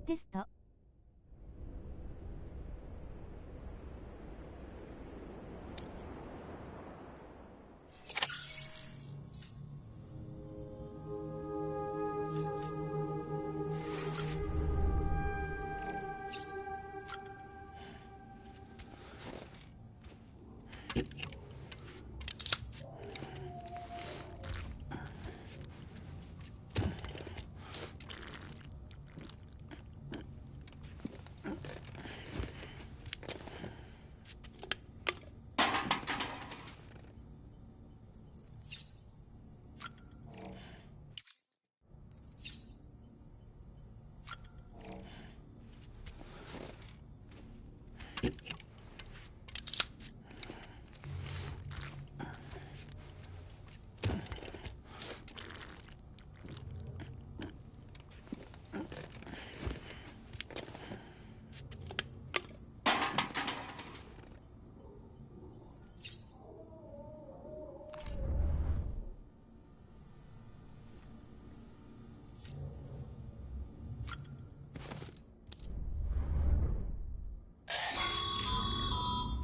テスト。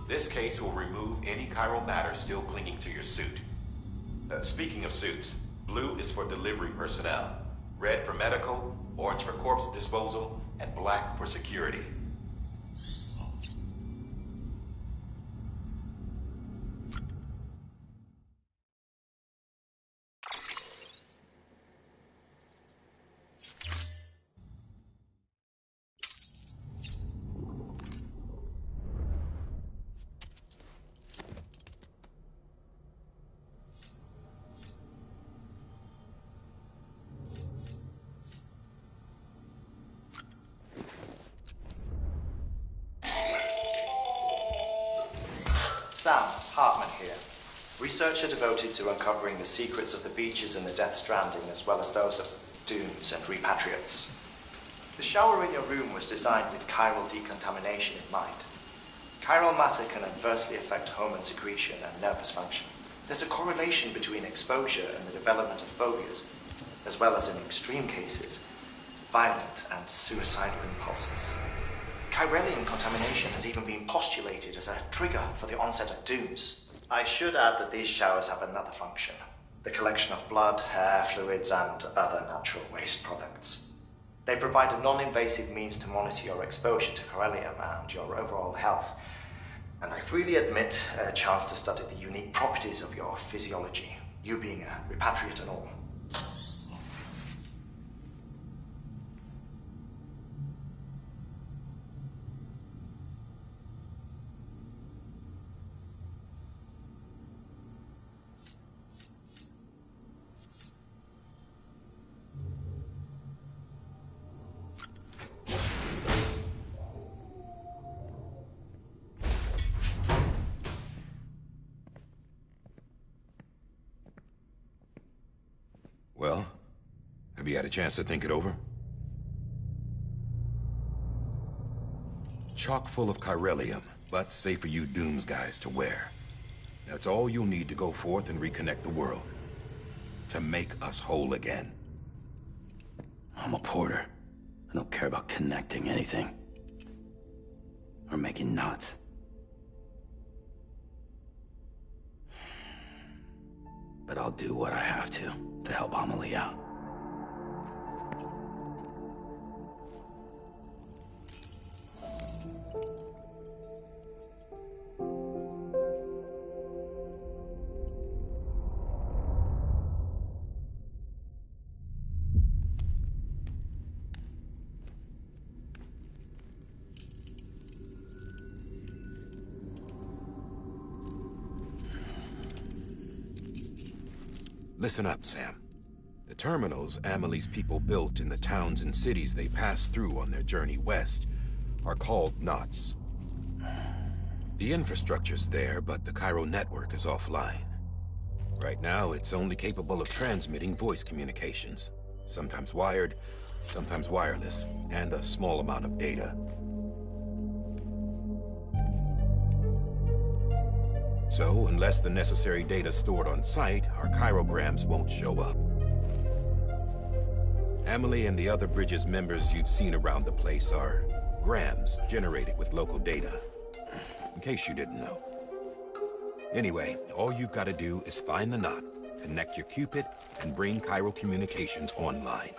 This case will remove any chiral matter still clinging to your suit. Speaking of suits, blue is for delivery personnel, red for medical, orange for corpse disposal, and black for security. Sam, Hartman here. Researcher devoted to uncovering the secrets of the beaches and the Death Stranding, as well as those of dooms and repatriates. The shower in your room was designed with chiral decontamination in mind. Chiral matter can adversely affect hormone secretion and nervous function. There's a correlation between exposure and the development of phobias, as well as in extreme cases, violent and suicidal impulses. Chiralian contamination has even been postulated as a trigger for the onset of dooms. I should add that these showers have another function: the collection of blood, hair, fluids, and other natural waste products. They provide a non-invasive means to monitor your exposure to chiralium and your overall health, and I freely admit a chance to study the unique properties of your physiology, you being a repatriate and all. Well, have you had a chance to think it over? Chock full of chiralium, but safe for you Dooms guys to wear. That's all you'll need to go forth and reconnect the world. To make us whole again. I'm a porter. I don't care about connecting anything. Or making knots. But I'll do what I have to help Amelie out. Listen up, Sam. The terminals Amelie's people built in the towns and cities they passed through on their journey west are called knots. The infrastructure's there, but the chiral network is offline. Right now, it's only capable of transmitting voice communications. Sometimes wired, sometimes wireless, and a small amount of data. So, unless the necessary data's stored on site, our chirograms won't show up. Amelie and the other Bridges members you've seen around the place are grams generated with local data. In case you didn't know. Anyway, all you've got to do is find the knot, connect your Cupid, and bring Chiral Communications online.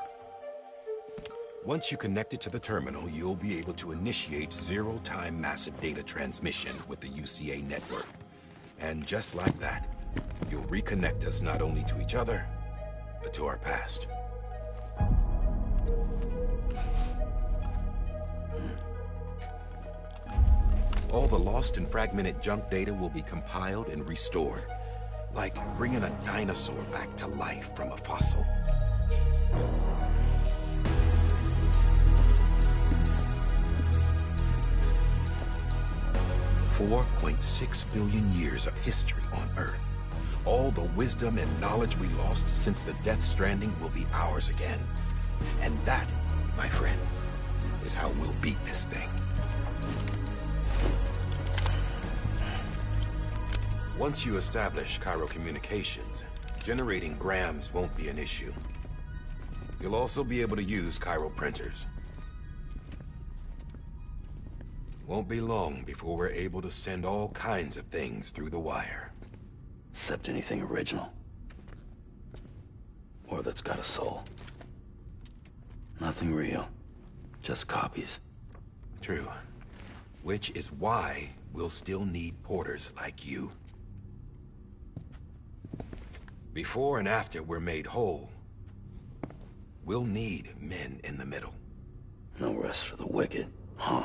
Once you connect it to the terminal, you'll be able to initiate zero-time massive data transmission with the UCA network. And just like that, you'll reconnect us not only to each other, but to our past. All the lost and fragmented junk data will be compiled and restored, like bringing a dinosaur back to life from a fossil. 4.6 billion years of history on Earth. All the wisdom and knowledge we lost since the Death Stranding will be ours again. And that, my friend, is how we'll beat this thing. Once you establish Chiral Communications, generating grams won't be an issue. You'll also be able to use chiral printers. Won't be long before we're able to send all kinds of things through the wire. Except anything original. Or that's got a soul. Nothing real. Just copies. True. Which is why we'll still need porters like you. Before and after we're made whole, we'll need men in the middle. No rest for the wicked, huh?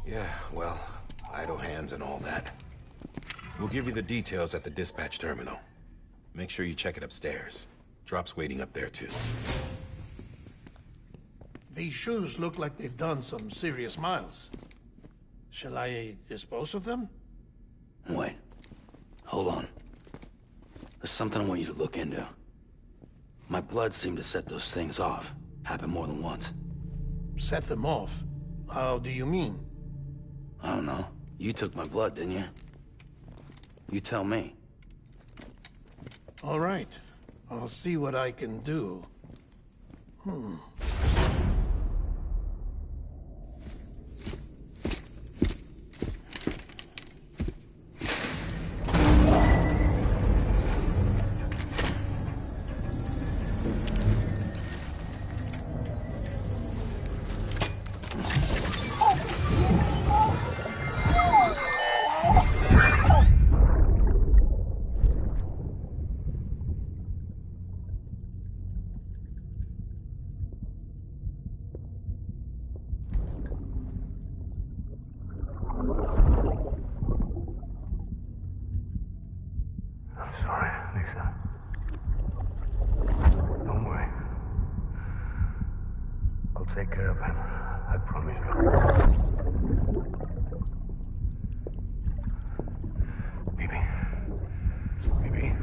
Yeah, well, idle hands and all that. We'll give you the details at the dispatch terminal. Make sure you check it upstairs. Drop's waiting up there, too. These shoes look like they've done some serious miles. Shall I dispose of them? Wait. Hold on. There's something I want you to look into. My blood seemed to set those things off. Happened more than once. Set them off? How do you mean? I don't know. You took my blood, didn't you? You tell me. All right. I'll see what I can do. Take care of him. I promise you. Baby. Baby.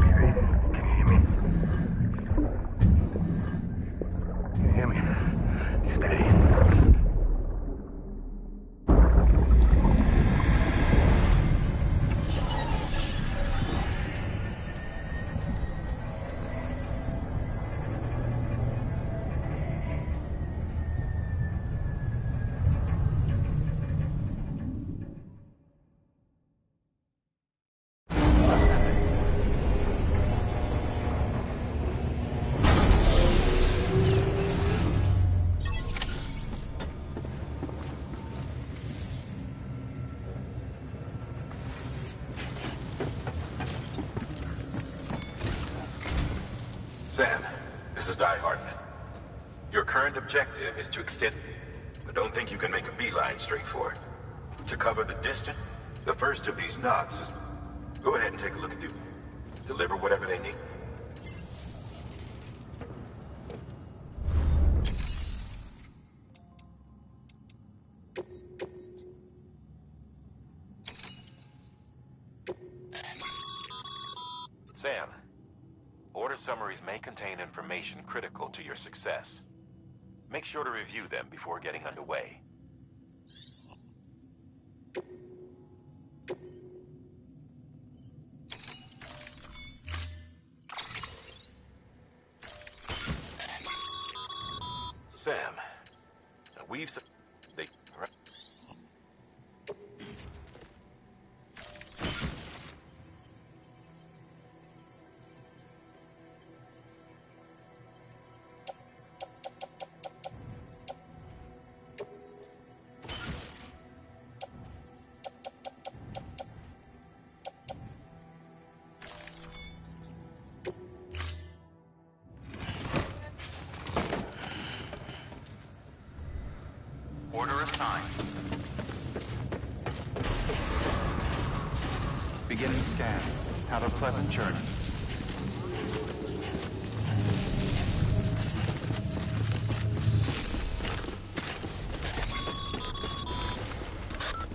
Baby, can you hear me? Can you hear me? Steady. Sam, this is Die Hard. Your current objective is to extend, but don't think you can make a beeline straight for it. To cover the distance, the first of these knots is... Go ahead and take a look at them. Deliver whatever they need. Sam, order summaries may contain information critical to your success. Make sure to review them before getting underway. Sam, we've... They... Order assigned. Beginning scan. Have a pleasant journey.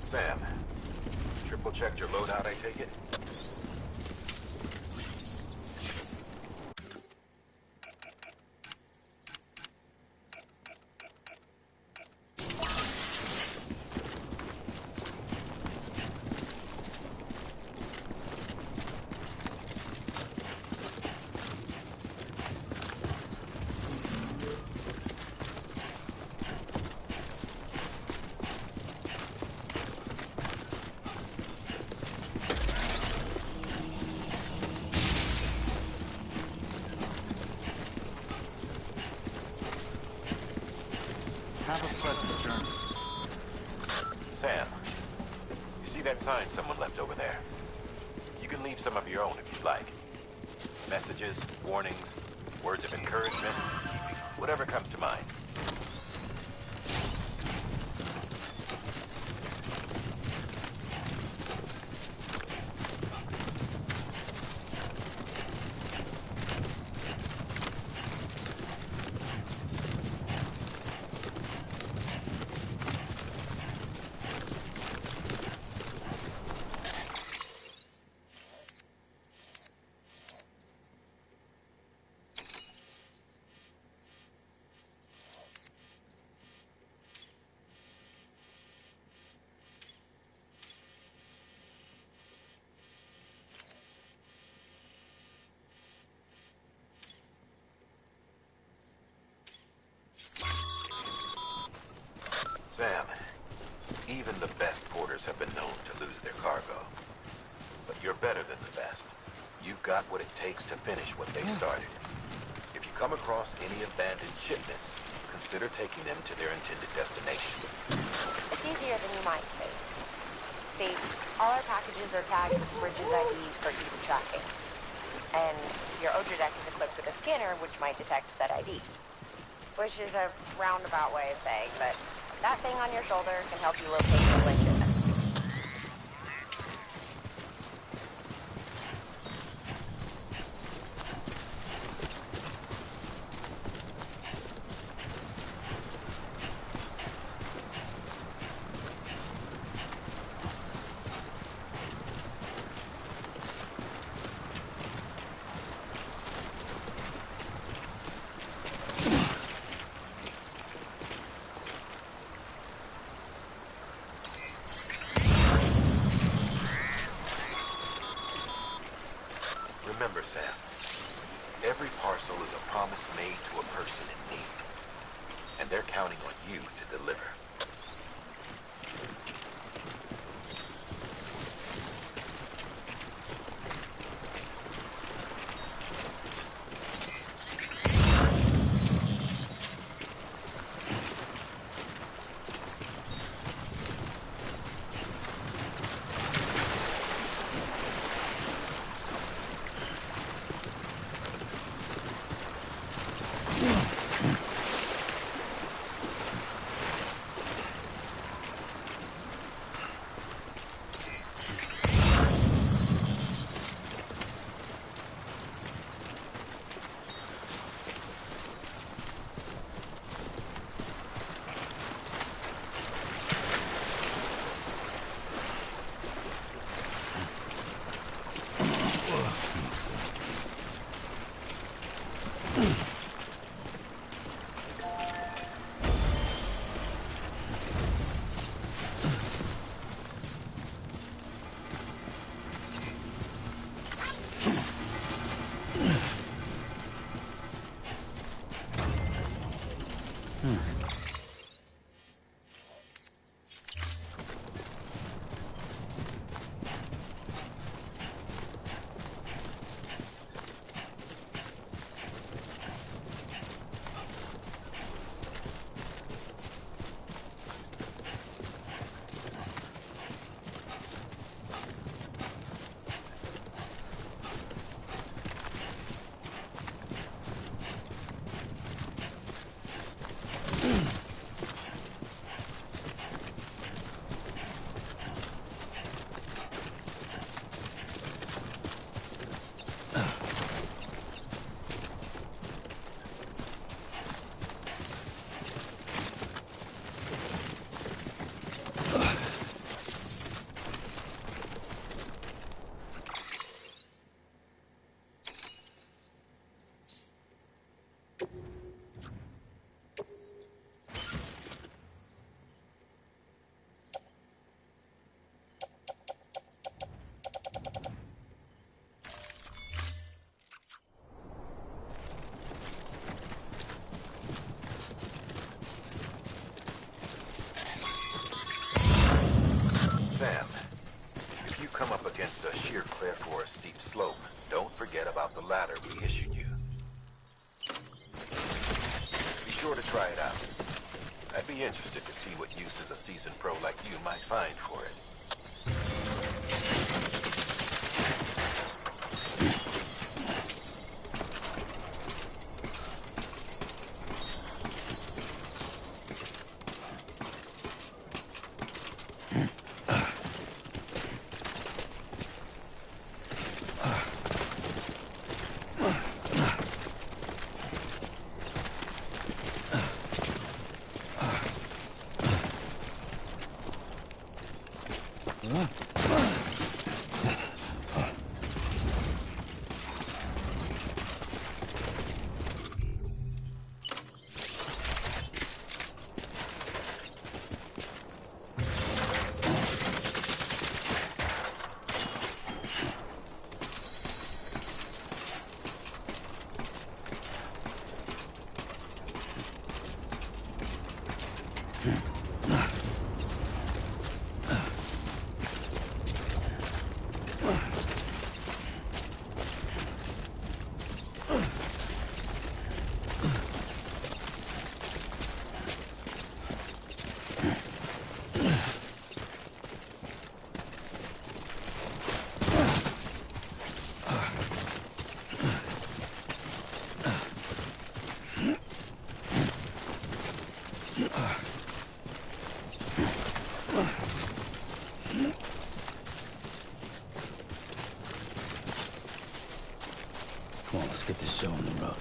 Sam, triple-checked your loadout, I take it? Have a pleasant journey. Sam, you see that sign someone left over there? You can leave some of your own if you'd like. Messages, warnings, words of encouragement, whatever comes to mind. Sam, even the best porters have been known to lose their cargo. But you're better than the best. You've got what it takes to finish what they started. If you come across any abandoned shipments, consider taking them to their intended destination. It's easier than you might think. See, all our packages are tagged with Bridges IDs for easy tracking. And your Odra deck is equipped with a scanner which might detect said IDs. Which is a roundabout way of saying, but that thing on your shoulder can help you locate your link shipments. Remember, Sam, every parcel is a promise made to a person in need. And they're counting on you to deliver. clear for a steep slope. Don't forget about the ladder we issued you. Be sure to try it out. I'd be interested to see what uses a seasoned pro like you might find for it. Come on, let's get this show on the road.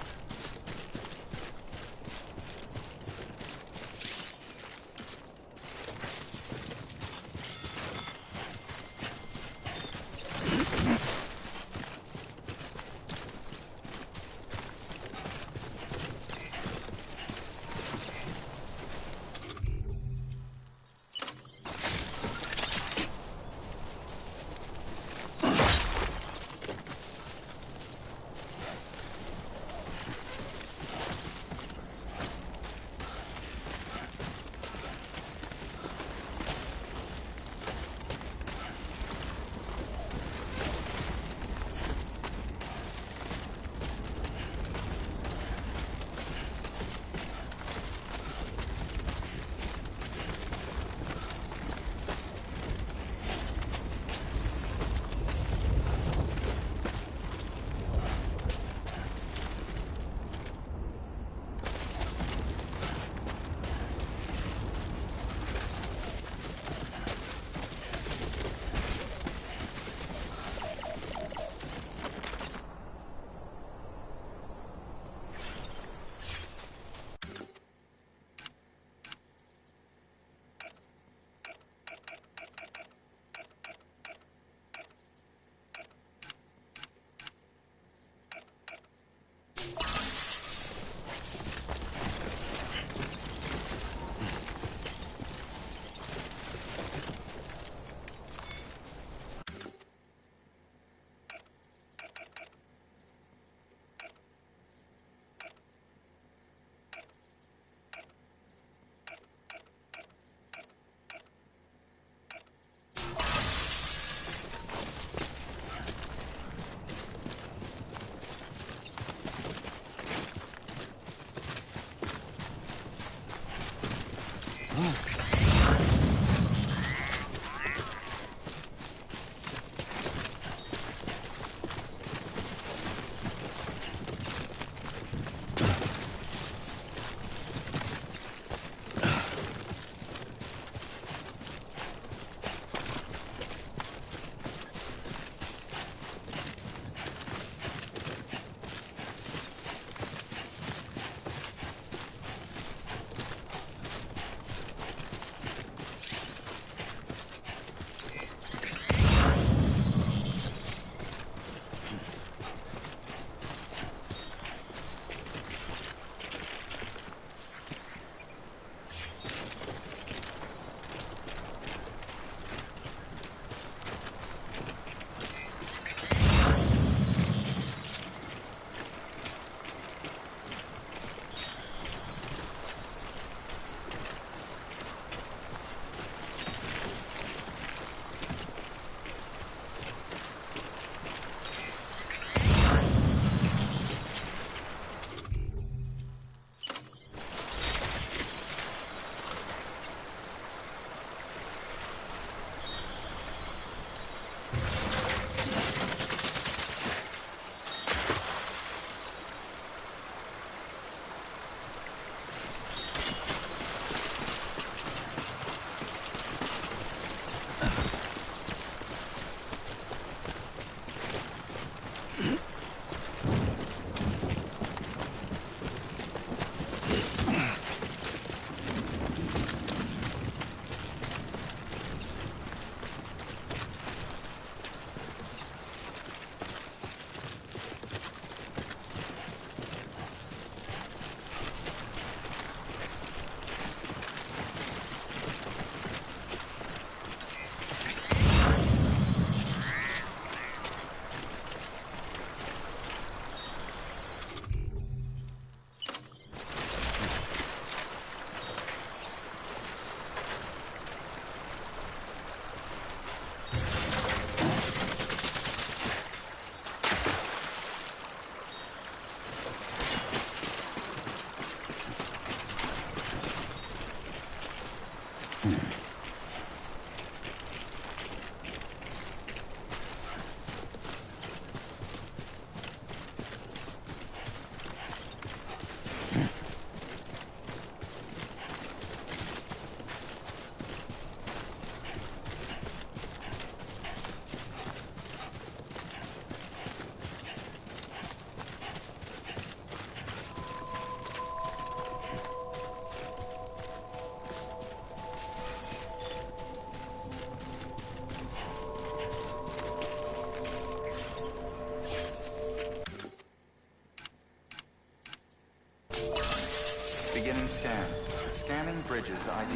Beginning scan. Scanning bridges ID.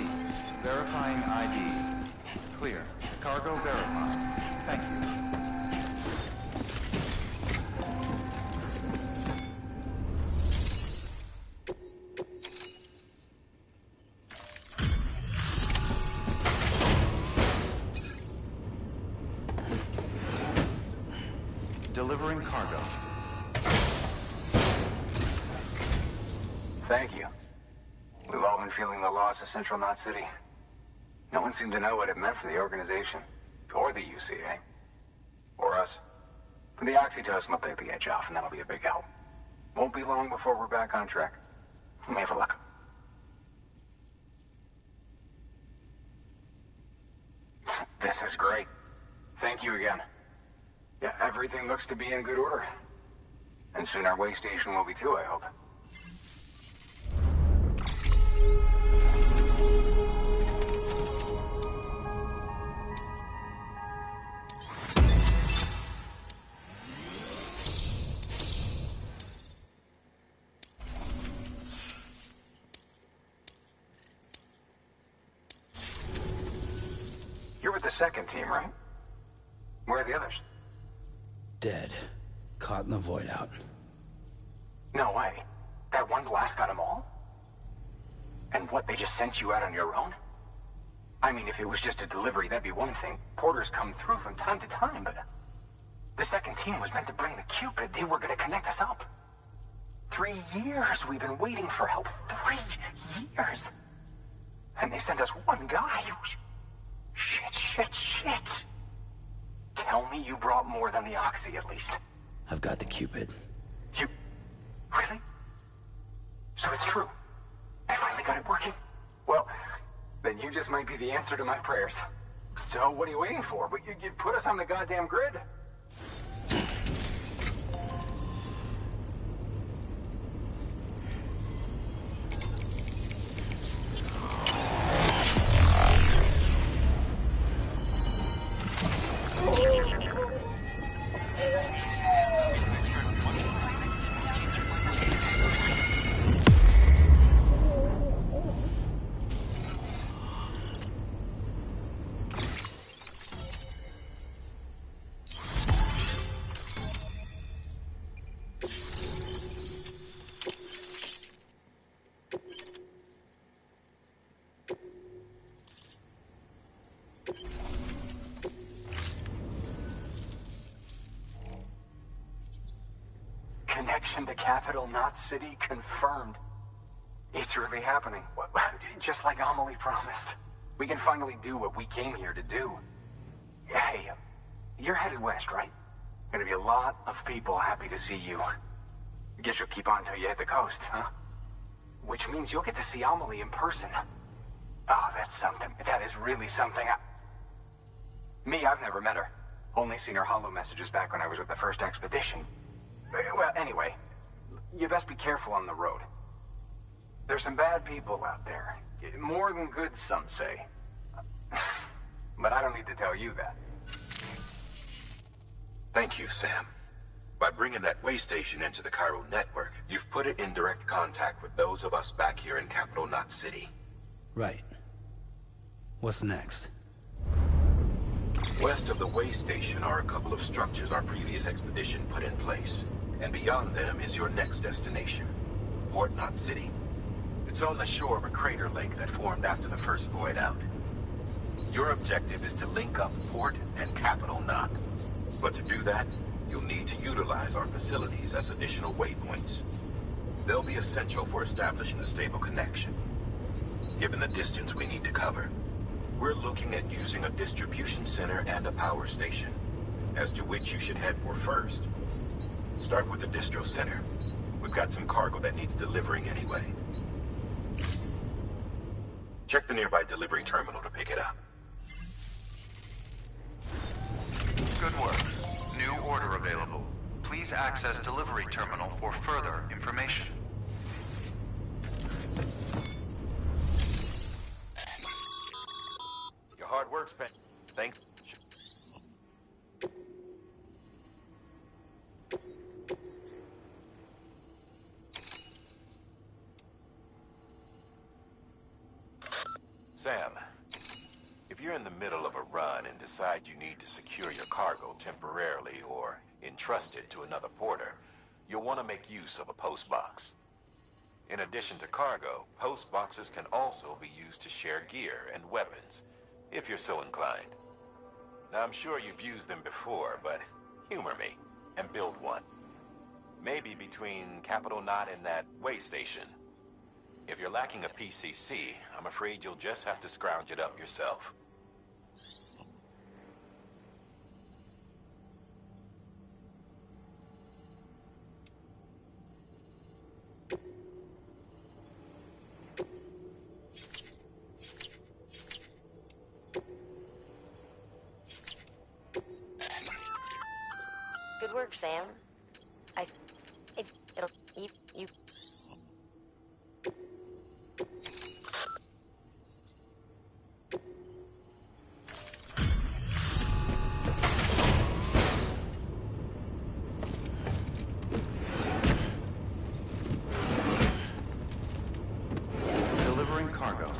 Verifying ID. Clear. Cargo verified. Thank you. Delivering cargo. Thank you. We've all been feeling the loss of Central Knot City. No one seemed to know what it meant for the organization, or the UCA, or us. For the oxytocin will take the edge off, and that'll be a big help. Won't be long before we're back on track. We may have a luck. This is great. Thank you again. Yeah, everything looks to be in good order. And soon our way station will be too, I hope. You're with the second team, right? Where are the others? Dead. Caught in the void out. No way. That one blast got them all? And what, they just sent you out on your own? I mean, if it was just a delivery, that'd be one thing. Porters come through from time to time, but... The second team was meant to bring the Cupid. They were gonna connect us up. 3 years we've been waiting for help. 3 years! And they sent us one guy. Shit. Tell me you brought more than the Oxy, at least. I've got the Cupid. You... Really? So it's true. I finally got it working. Well, then you just might be the answer to my prayers. So what are you waiting for? But you put us on the goddamn grid. Connection to Capital Knot City confirmed. It's really happening. Just like Amelie promised. We can finally do what we came here to do. Hey, you're headed west, right? Gonna be a lot of people happy to see you. Guess you'll keep on till you hit the coast, huh? Which means you'll get to see Amelie in person. Oh, that's something. That is really something. Me, I've never met her. Only seen her holo messages back when I was with the first expedition. Well, anyway, you best be careful on the road. There's some bad people out there. More than good, some say. But I don't need to tell you that. Thank you, Sam. By bringing that way station into the Cairo network, you've put it in direct contact with those of us back here in Capital Knot City. Right. What's next? West of the way station are a couple of structures our previous expedition put in place. And beyond them is your next destination, Port Knot City. It's on the shore of a crater lake that formed after the first void out. Your objective is to link up Port and Capital Knot. But to do that, you'll need to utilize our facilities as additional waypoints. They'll be essential for establishing a stable connection. Given the distance we need to cover, we're looking at using a distribution center and a power station, as to which you should head for first. Start with the distro center. We've got some cargo that needs delivering anyway. Check the nearby delivery terminal to pick it up. Good work. New order available. Please access delivery terminal for further information. Your hard work's been... Thanks. Sam, if you're in the middle of a run and decide you need to secure your cargo temporarily or entrust it to another porter, you'll want to make use of a post box. In addition to cargo, post boxes can also be used to share gear and weapons, if you're so inclined. Now, I'm sure you've used them before, but humor me and build one. Maybe between Capital Knot and that way station. If you're lacking a PCC, I'm afraid you'll just have to scrounge it up yourself. Good work, Sam. It'll you. Delivering cargo.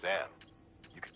Sam, you can...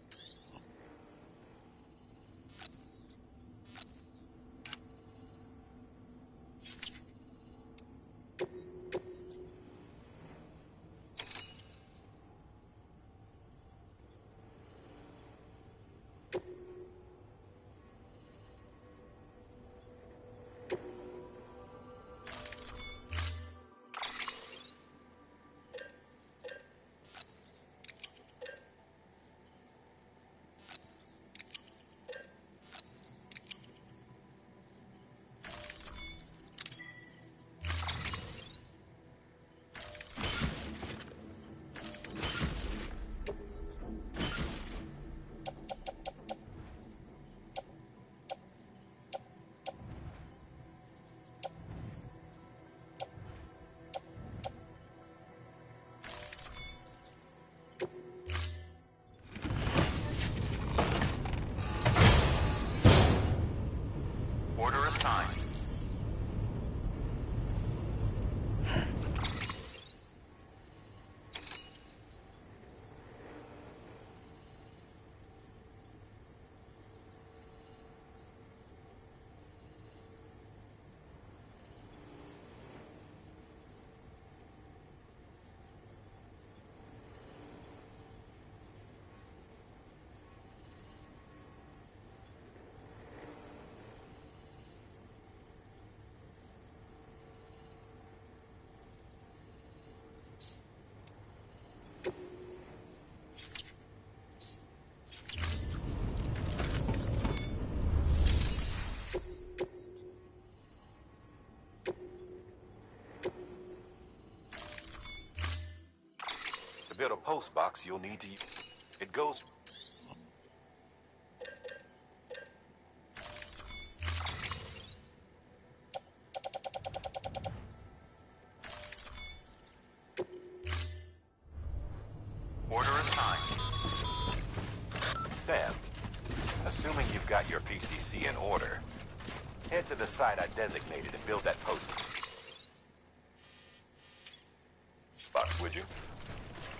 Order assigned. To build a post box, you'll need to... It goes... Order assigned. Sam, assuming you've got your PCC in order, head to the site I designated and build that post box, would you?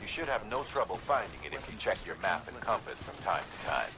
You should have no trouble finding it if you check your map and compass from time to time.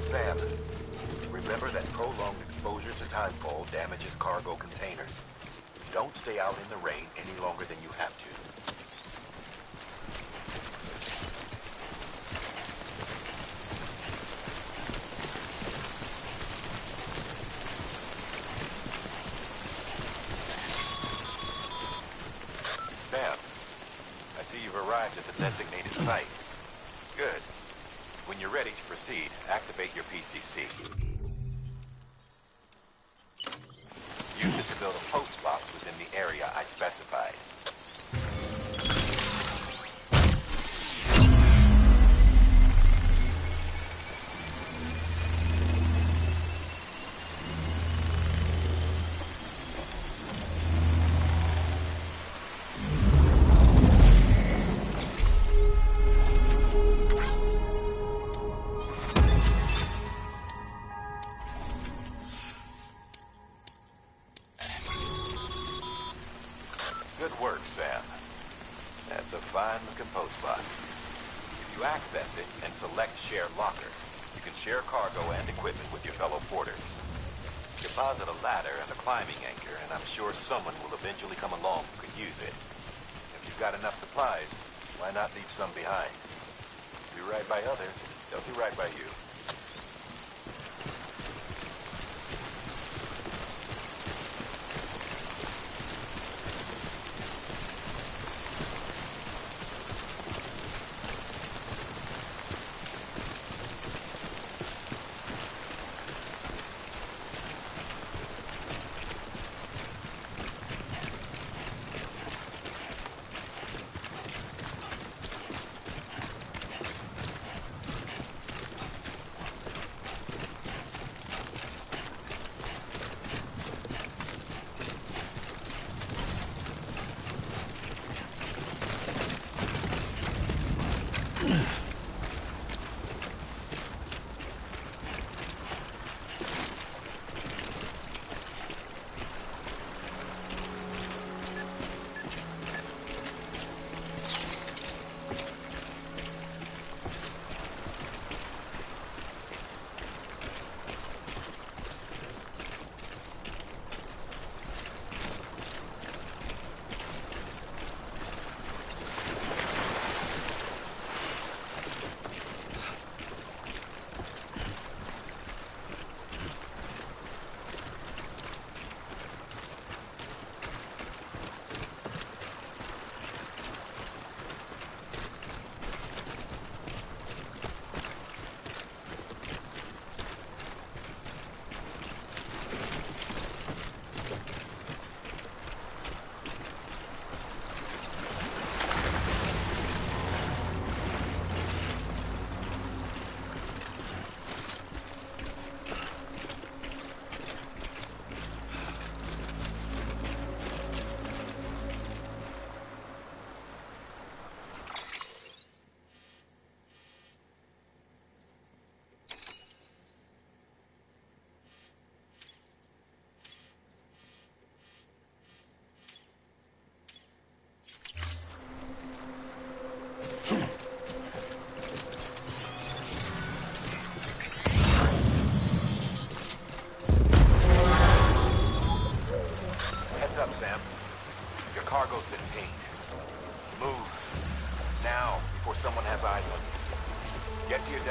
Sam, remember that prolonged exposure to timefall damages cargo containers. Don't stay out in the rain any longer than you have to. Sam, I see you've arrived at the designated site. Good. When you're ready to proceed, activate your PCC. Use it to build a post box within the area I specified. Good work, Sam. That's a fine-looking post box. If you access it and select Share Locker, you can share cargo and equipment with your fellow porters. Deposit a ladder and a climbing anchor, and I'm sure someone will eventually come along who could use it. If you've got enough supplies, why not leave some behind? Do right by others, they'll do right by you.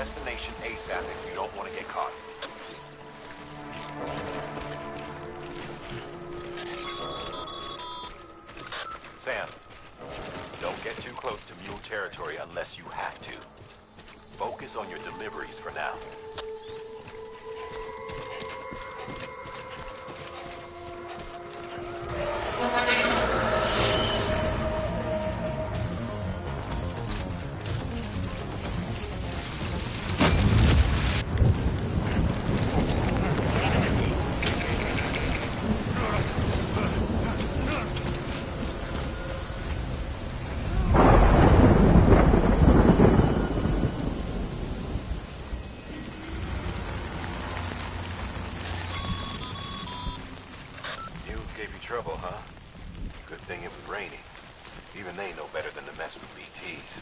destination ASAP if you don't want to get caught. Sam, don't get too close to mule territory unless you have to. Focus on your deliveries for now. Gave you trouble, huh? Good thing it was raining. Even they know better than to mess with BTs.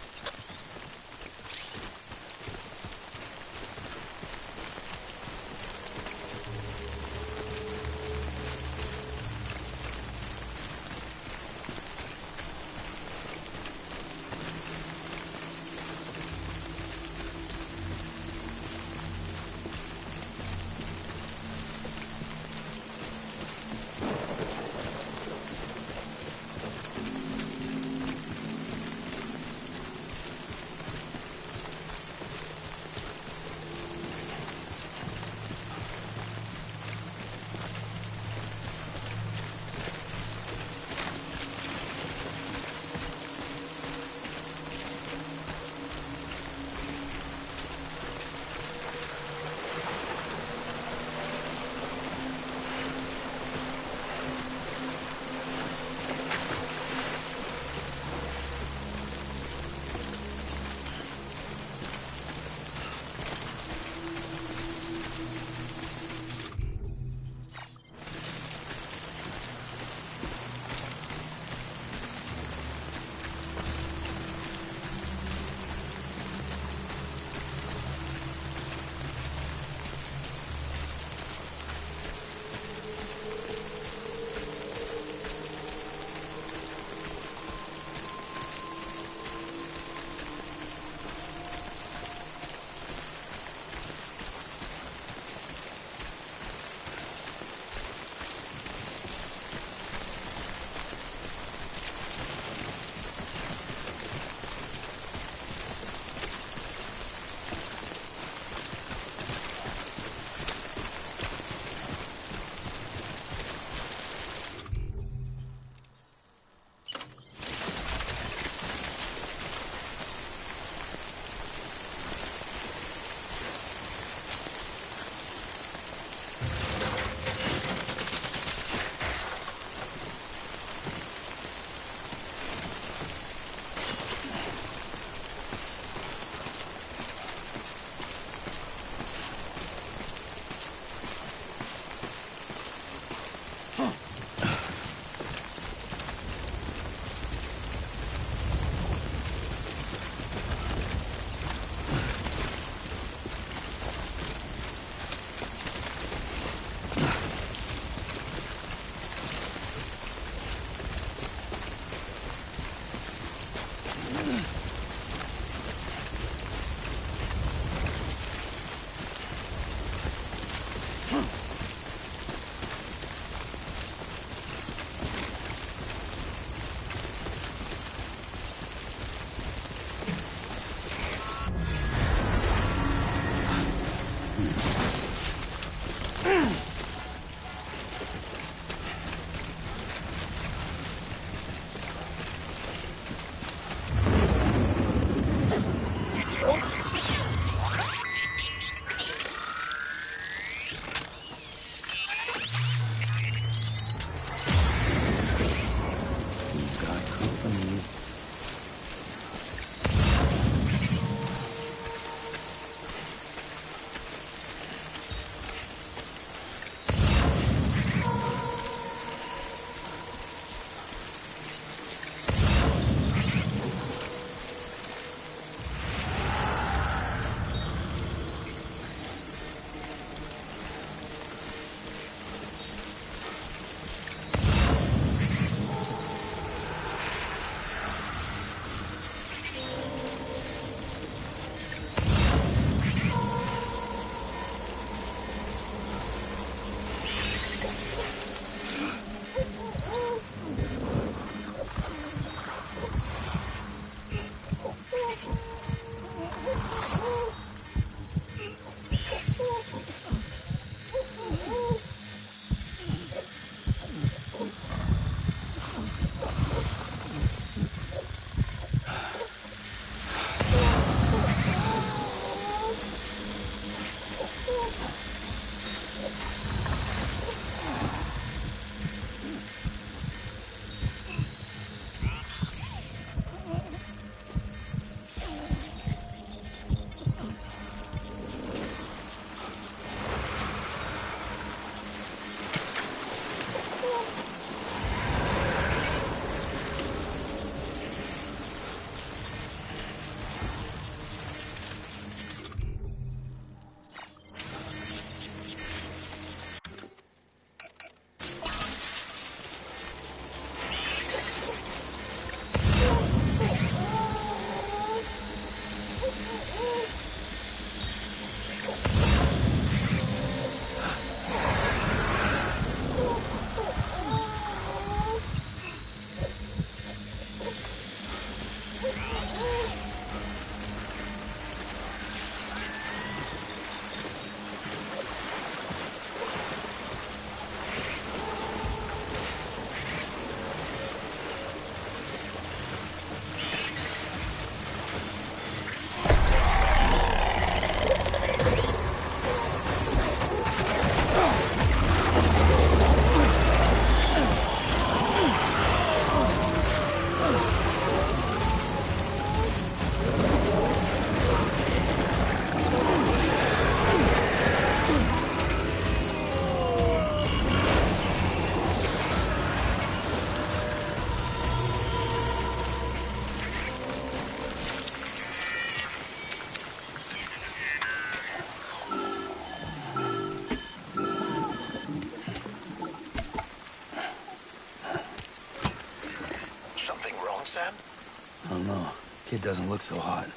Kid doesn't look so hot.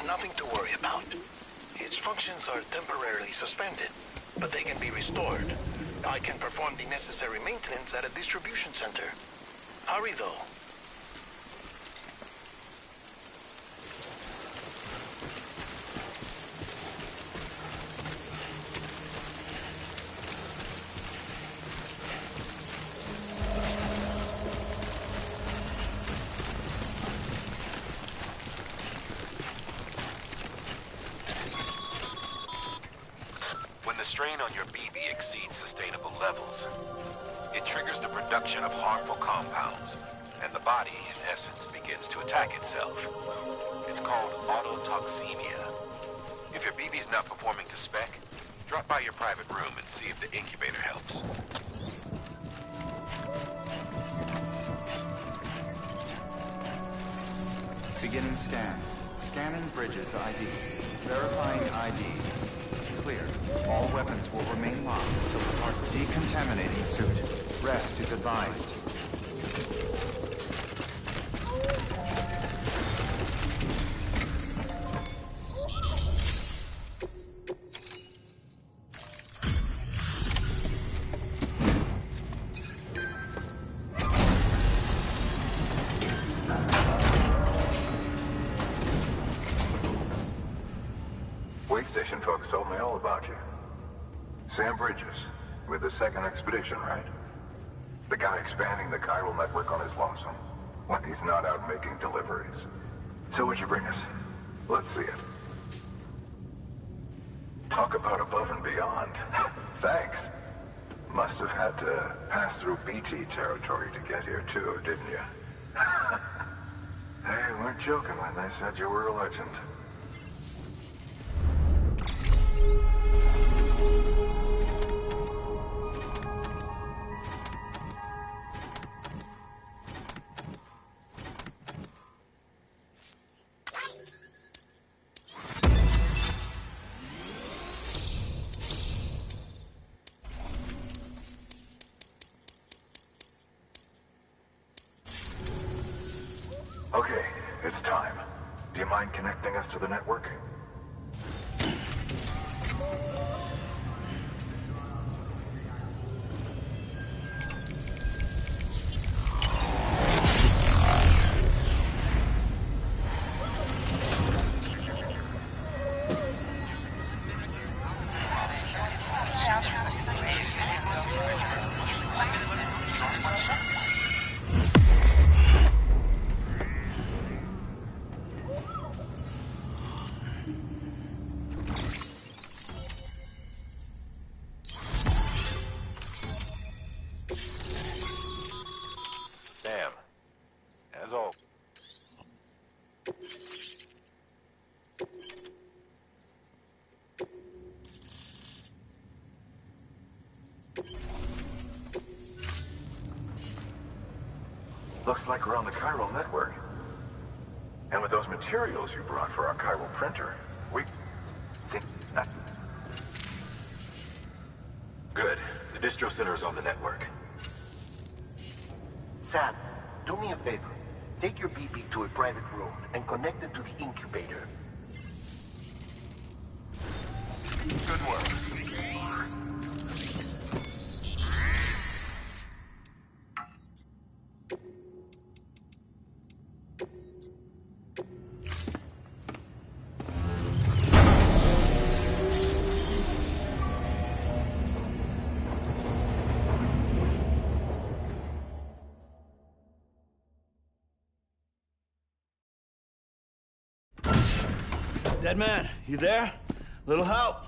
Nothing to worry about. Its functions are temporarily suspended, but they can be restored. I can perform the necessary maintenance at a distribution center. Hurry, though. When the strain on your BB exceeds sustainable levels, it triggers the production of harmful compounds, and the body, in essence, begins to attack itself. It's called autotoxemia. If your BB's not performing to spec, drop by your private room and see if the incubator helps. Beginning scan. Scanning Bridges ID. Verifying ID. Clear. All weapons will remain locked until the part decontaminating suit. Rest is advised. Wait station folks told me all about you. Sam Bridges, with the second expedition, right? The guy expanding the chiral network on his lonesome, when he's not out making deliveries. So what'd you bring us? Let's see it. Talk about above and beyond. Thanks. Must have had to pass through BT territory to get here too, didn't you? They weren't joking when they said you were a legend. Okay, it's time. Do you mind connecting us to the network? Sam, as all. Looks like we're on the chiral network. And with those materials you brought for our chiral printer, we think that... Good. The distro center is on the network. Sam, do me a favor. Take your BB to a private room and connect it to the incubator. Good work. Dead man, you there? Little help?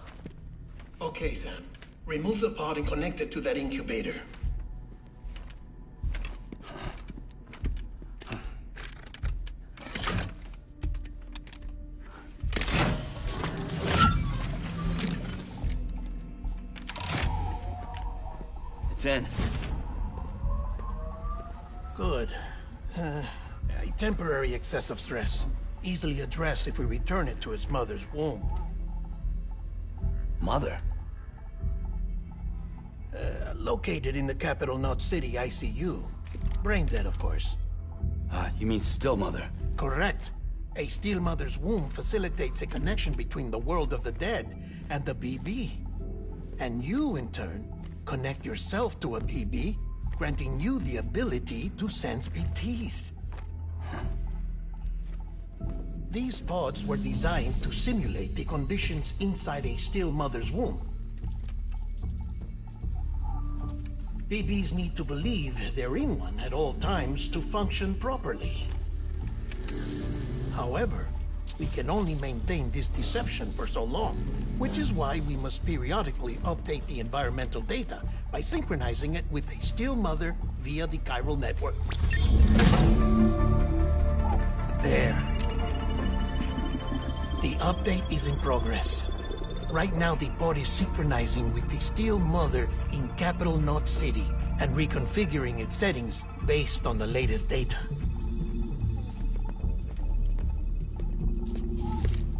Okay, Sam. Remove the pod and connect it to that incubator. It's in. Good. A temporary excess of stress. Easily addressed if we return it to its mother's womb. Mother? Located in the capital Knot City ICU. Brain dead, of course. You mean Still Mother? Correct. A Steel Mother's womb facilitates a connection between the world of the dead and the BB. And you, in turn, connect yourself to a BB, granting you the ability to sense BTs. These pods were designed to simulate the conditions inside a Steel Mother's womb. BBs need to believe they're in one at all times to function properly. However, we can only maintain this deception for so long, which is why we must periodically update the environmental data by synchronizing it with a Steel Mother via the chiral network. There. The update is in progress. Right now, the pod is synchronizing with the Steel Mother in Capital Knot City and reconfiguring its settings based on the latest data.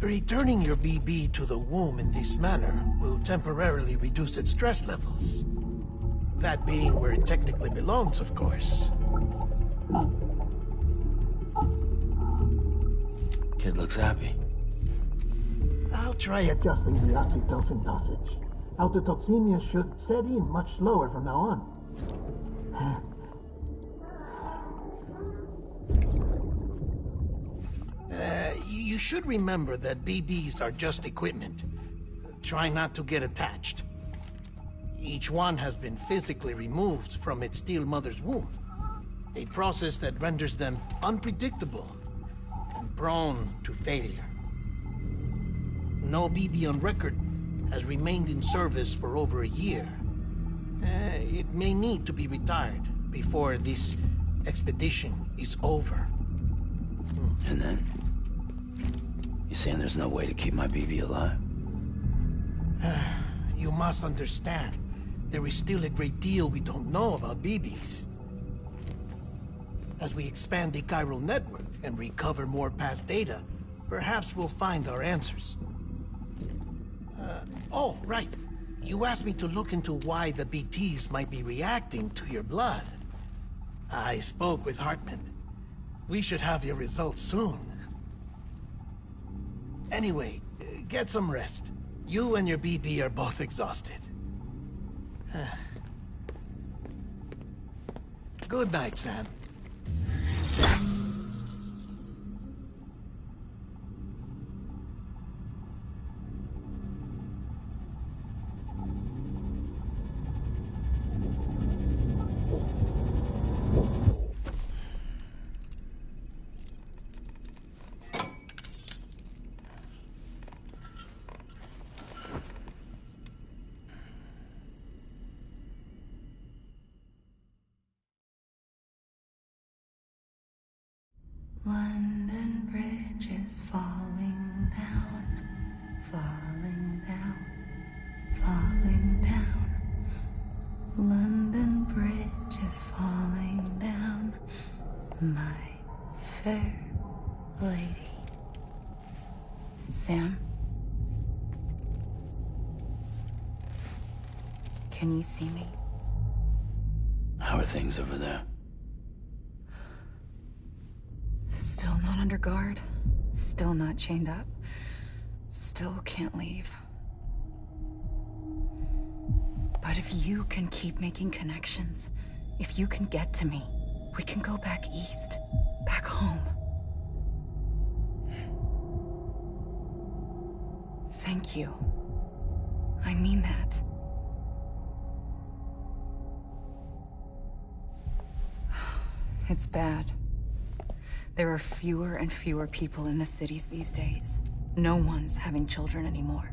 Returning your BB to the womb in this manner will temporarily reduce its stress levels. That being where it technically belongs, of course. Kid looks happy. I'll try adjusting the oxytocin dosage. Autotoxemia should set in much slower from now on. You should remember that BBs are just equipment. Try not to get attached. Each one has been physically removed from its Steel Mother's womb. A process that renders them unpredictable and prone to failure. No BB on record has remained in service for over a year. It may need to be retired before this expedition is over. And then? You saying there's no way to keep my BB alive? You must understand, there is still a great deal we don't know about BBs. As we expand the chiral network and recover more past data, perhaps we'll find our answers. Oh, right. You asked me to look into why the BTs might be reacting to your blood. I spoke with Hartman. We should have your results soon. Anyway, get some rest. You and your BB are both exhausted. Good night, Sam. London Bridge is falling down, falling down, falling down. London Bridge is falling down, my fair lady. Sam? Can you see me? How are things over there? Still not under guard, still not chained up, still can't leave. But if you can keep making connections, if you can get to me, we can go back east, back home. Thank you. I mean that. It's bad. There are fewer and fewer people in the cities these days. No one's having children anymore.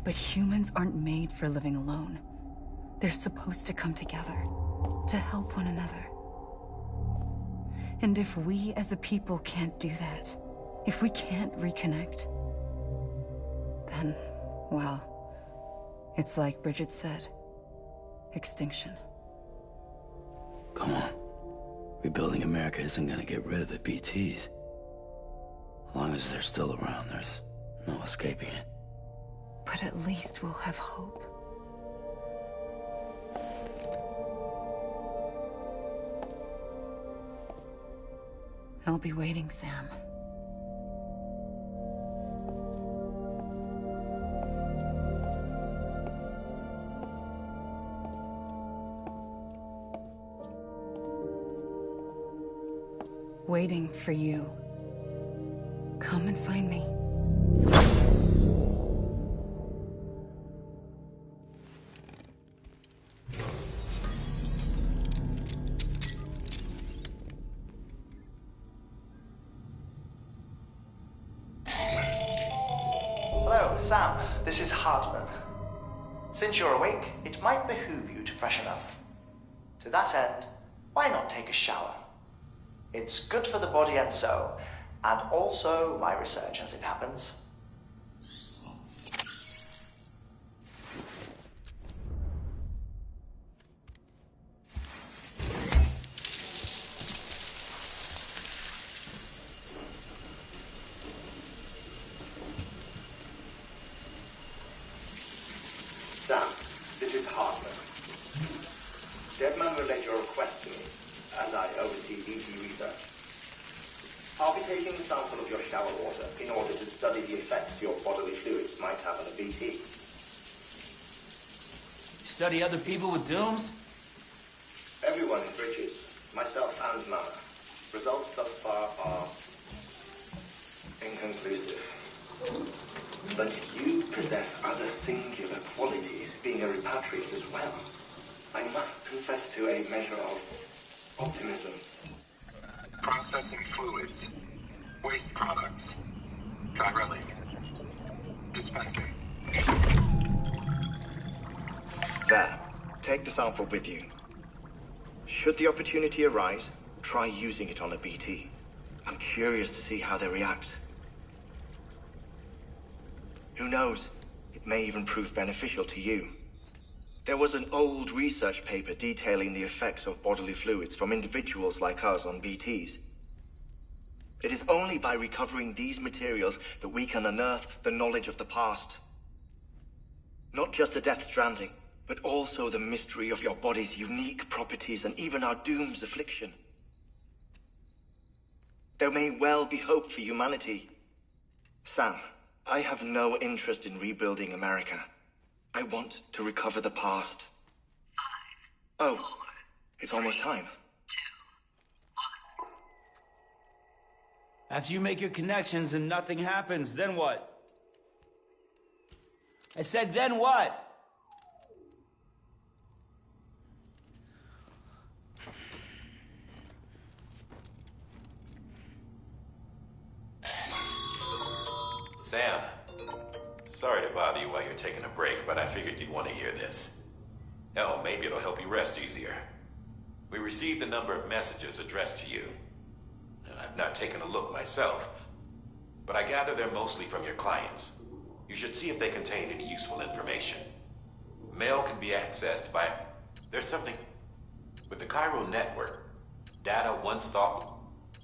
But humans aren't made for living alone. They're supposed to come together, to help one another. And if we as a people can't do that, if we can't reconnect, then, well, it's like Bridget said, extinction. Come on. Rebuilding America isn't gonna get rid of the BTs. As long as they're still around, there's no escaping it. But at least we'll have hope. I'll be waiting, Sam. Waiting for you. Come and find me. Hello, Sam. This is Hartman. Since you're awake, it might behoove you to freshen up. To that end, why not take a shower? It's good for the body and soul, and also my research as it happens. Sam, this is Hartman. Deadman relayed your request to me, as I oversee BT research. I'll be taking a sample of your shower water in order to study the effects your bodily fluids might have on a BT. Study other people with dooms? Everyone in Bridges, myself and Mama. Results thus far are inconclusive. But you possess other singular qualities, being a repatriate as well. I must confess to a measure of optimism. Processing fluids. Waste products. Chiralic. Dispensing. There. Take the sample with you. Should the opportunity arise, try using it on a BT. I'm curious to see how they react. Who knows? It may even prove beneficial to you. There was an old research paper detailing the effects of bodily fluids from individuals like us on BTs. It is only by recovering these materials that we can unearth the knowledge of the past. Not just the Death Stranding, but also the mystery of your body's unique properties and even our doom's affliction. There may well be hope for humanity. Sam, I have no interest in rebuilding America. I want to recover the past. 5, oh, 4, it's almost time. 2, 1. After you make your connections and nothing happens, then what? I said, then what? Sam, sorry to bother you while you're taking a break, but I figured you'd want to hear this. Hell, maybe it'll help you rest easier. We received a number of messages addressed to you. I've not taken a look myself, but I gather they're mostly from your clients. You should see if they contain any useful information. Mail can be accessed by... There's something... With the Chiral network, data once thought...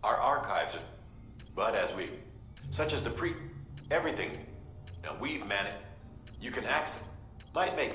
Our archives are... But as we... Such as the everything... Now we've managed... You can access... Might make...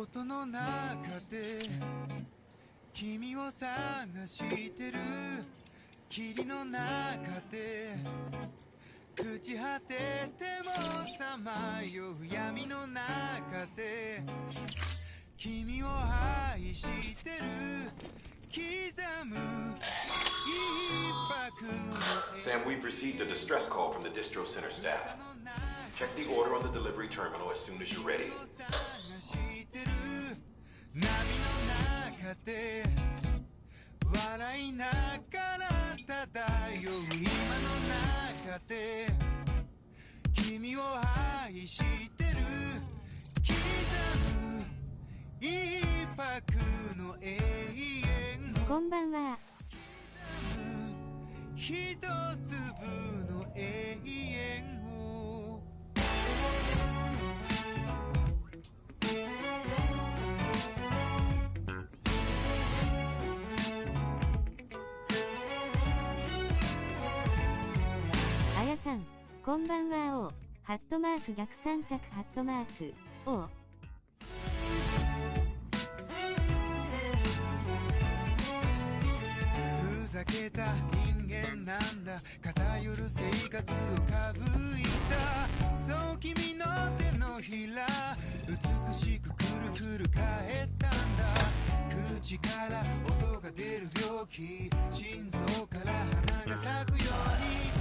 音の中で君を探してる霧の中で朽ち果ててもさまよう闇の中で君を愛してる刻む一拍の Sam, we've received a distress call from the distro center staff. Check the order on the delivery terminal as soon as you're ready. 波の中で笑いながら漂う今の中で君を愛してる刻む一拍の永遠をこんばんは。一粒の永遠をあやさん、こんばんは。おハットマーク逆三角ハットマークおふざけた人間なんだ偏る生活をかぶいたそう君の手のひら美しくくるくる返ったんだ口から音が出る病気心臓から花が咲くように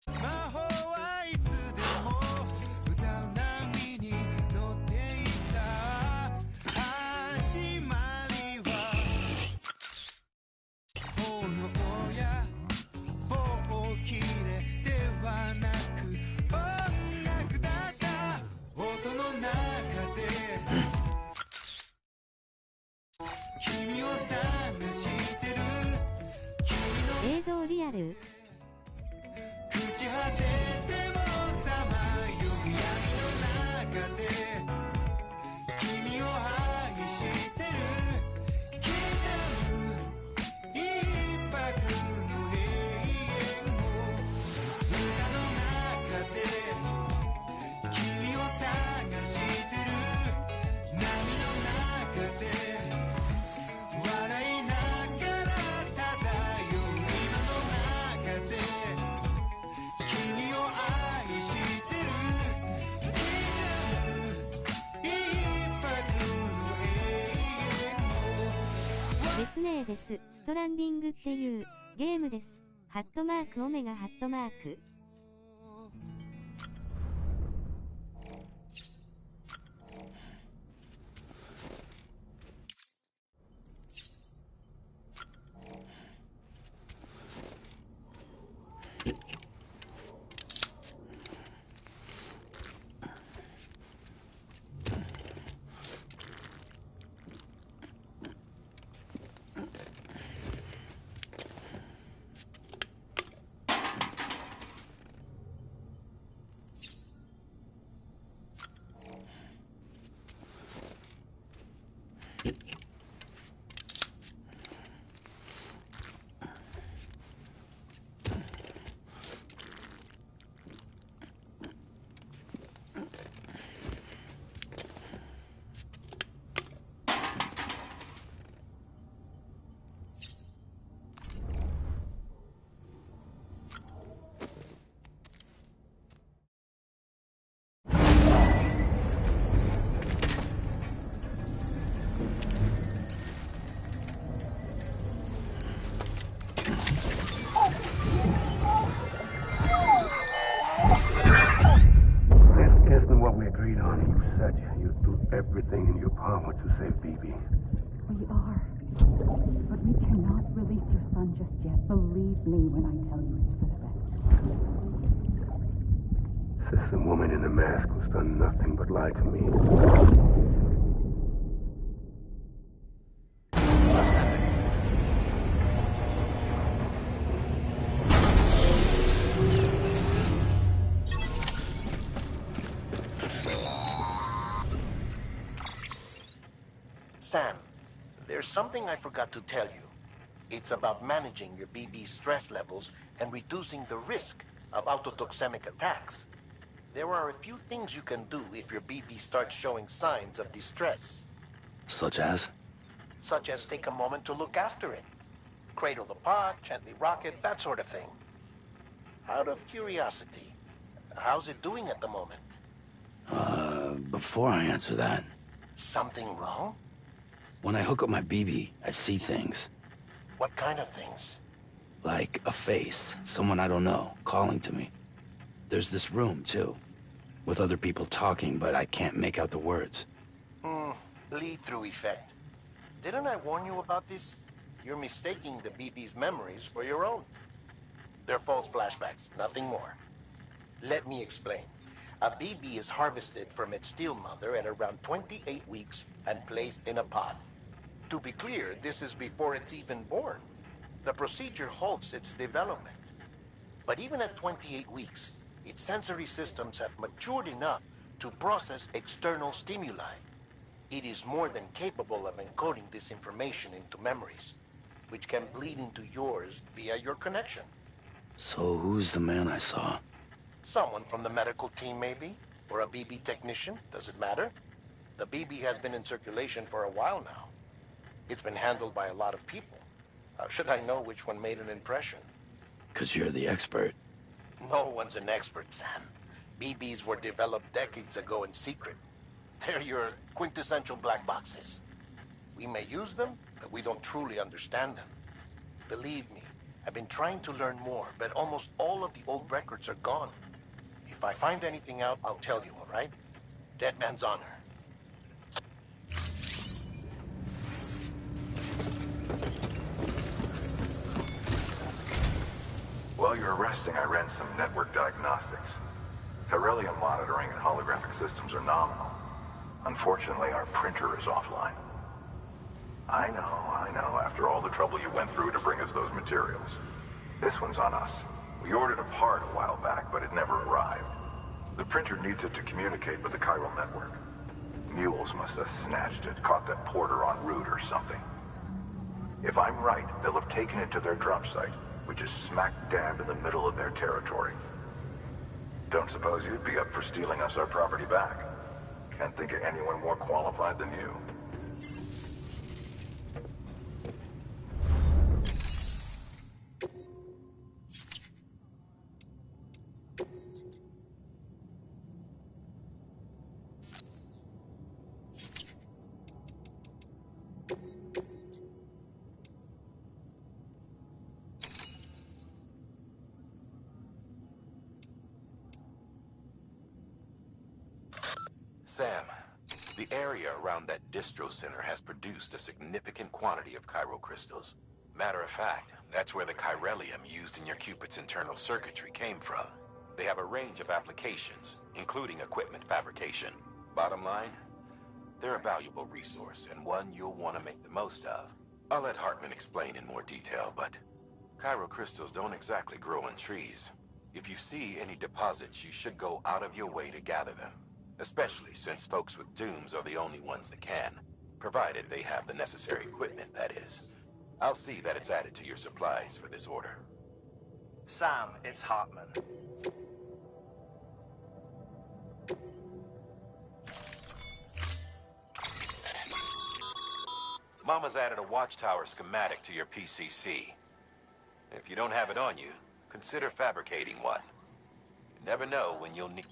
魔法はいつでも歌う波に乗っていた始まりは炎や棒切れではなく音楽だった音の中で君を探してる映像リアル朽ち果ててもさまよう闇の中で君を愛してる刻む一拍の永遠を歌の中で君を探してる波の中で笑いながら漂う今の中で君を愛してる刻む一拍の永遠をですねーです。ストランディングっていうゲームです。ハットマークオメガハットマークeverything in your power to save BB. We are. But we cannot release your son just yet. Believe me when I tell you it's for the best. Says the woman in the mask who's done nothing but lie to me. Sam, there's something I forgot to tell you. It's about managing your BB stress levels and reducing the risk of autotoxemic attacks. There are a few things you can do if your BB starts showing signs of distress. Such as? Such as take a moment to look after it. Cradle the pod, gently rock it, that sort of thing. Out of curiosity, how's it doing at the moment? Before I answer that... Something wrong? When I hook up my BB, I see things. What kind of things? Like a face, someone I don't know, calling to me. There's this room, too, with other people talking, but I can't make out the words. Lead-through effect. Didn't I warn you about this? You're mistaking the BB's memories for your own. They're false flashbacks, nothing more. Let me explain. A BB is harvested from its steel mother at around 28 weeks and placed in a pod. To be clear, this is before it's even born. The procedure halts its development. But even at 28 weeks, its sensory systems have matured enough to process external stimuli. It is more than capable of encoding this information into memories, which can bleed into yours via your connection. So who's the man I saw? Someone from the medical team, maybe? Or a BB technician? Does it matter? The BB has been in circulation for a while now. It's been handled by a lot of people. How should I know which one made an impression? 'Cause you're the expert. No one's an expert, Sam. BBs were developed decades ago in secret. They're your quintessential black boxes. We may use them, but we don't truly understand them. Believe me, I've been trying to learn more, but almost all of the old records are gone. If I find anything out, I'll tell you, all right? Dead man's honor. While you're resting, I ran some network diagnostics. Tyrellium monitoring and holographic systems are nominal. Unfortunately, our printer is offline. I know, after all the trouble you went through to bring us those materials. This one's on us. We ordered a part a while back, but it never arrived. The printer needs it to communicate with the chiral network. Mules must have snatched it, caught that porter en route or something. If I'm right, they'll have taken it to their drop site, which is smack dab in the middle of their territory. Don't suppose you'd be up for stealing us our property back? Can't think of anyone more qualified than you. Sam, the area around that distro center has produced a significant quantity of chiral crystals. Matter of fact, that's where the chiralium used in your Cupid's internal circuitry came from. They have a range of applications, including equipment fabrication. Bottom line, they're a valuable resource and one you'll want to make the most of. I'll let Hartman explain in more detail, but chiral crystals don't exactly grow on trees. If you see any deposits, you should go out of your way to gather them. Especially since folks with dooms are the only ones that can, provided they have the necessary equipment, that is. I'll see that it's added to your supplies for this order. Sam, it's Hartman. Mama's added a watchtower schematic to your PCC. If you don't have it on you, consider fabricating one. You never know when you'll need...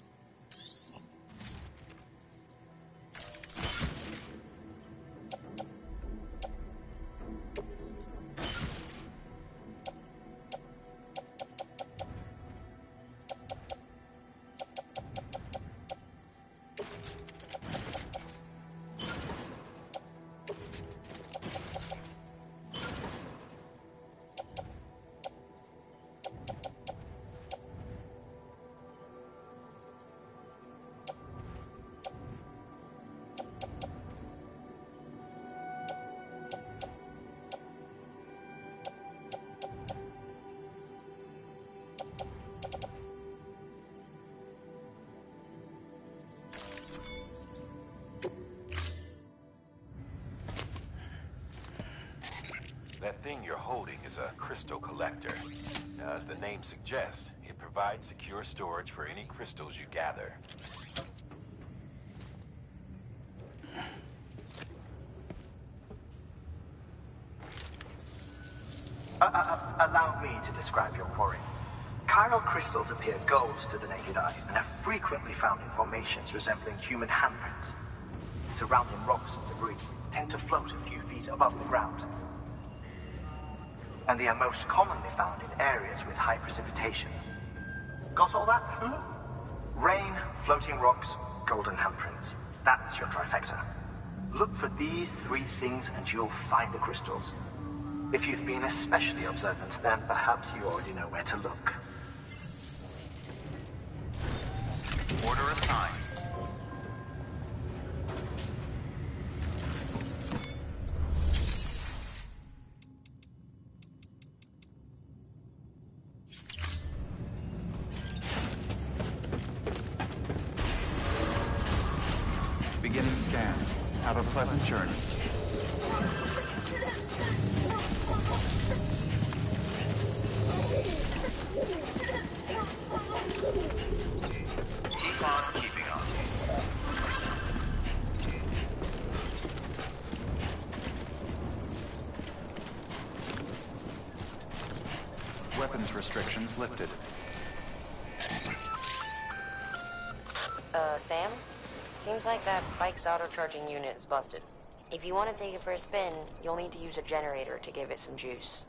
That thing you're holding is a crystal collector. Now, as the name suggests, it provides provide secure storage for any crystals you gather. Allow me to describe your quarry. Chiral crystals appear gold to the naked eye and are frequently found in formations resembling human handprints. Surrounding rocks and debris tend to float a few feet above the ground. And they are most commonly found in areas with high precipitation. Got all that? Rain, floating rocks, golden handprints. That's your trifecta. Look for these three things and you'll find the crystals. If you've been especially observant, then perhaps you already know where to look. Order assigned. Beginning scan. Have a pleasant journey. Keep on keeping on. Weapons restrictions lifted. Sam? Seems like that bike's auto-charging unit is busted. If you want to take it for a spin, you'll need to use a generator to give it some juice.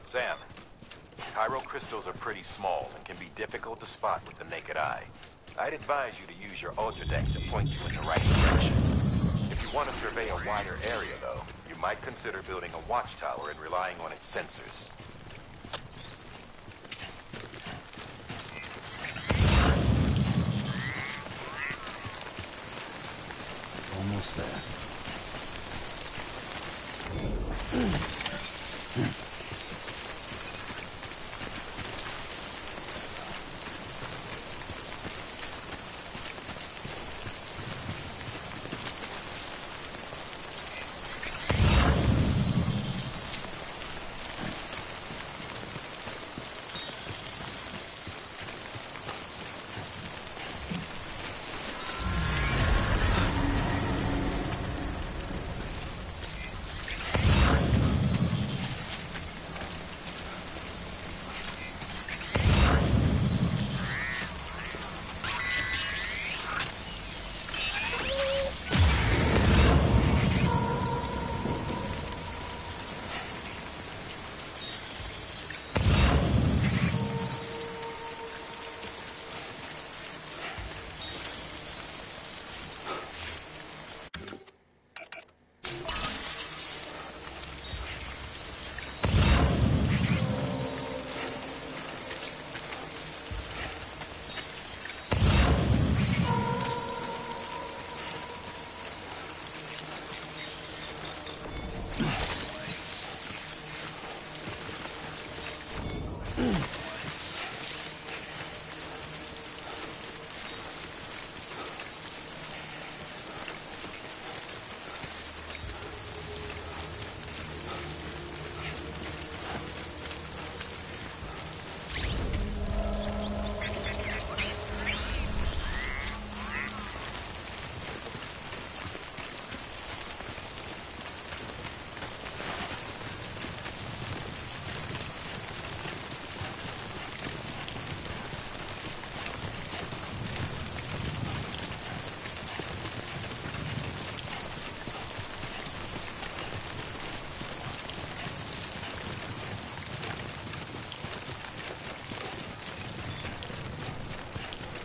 Sam, chiral crystals are pretty small and can be difficult to spot with the naked eye. I'd advise you to use your ultradeck to point you in the right direction. If you want to survey a wider area, though, you might consider building a watchtower and relying on its sensors. Almost there.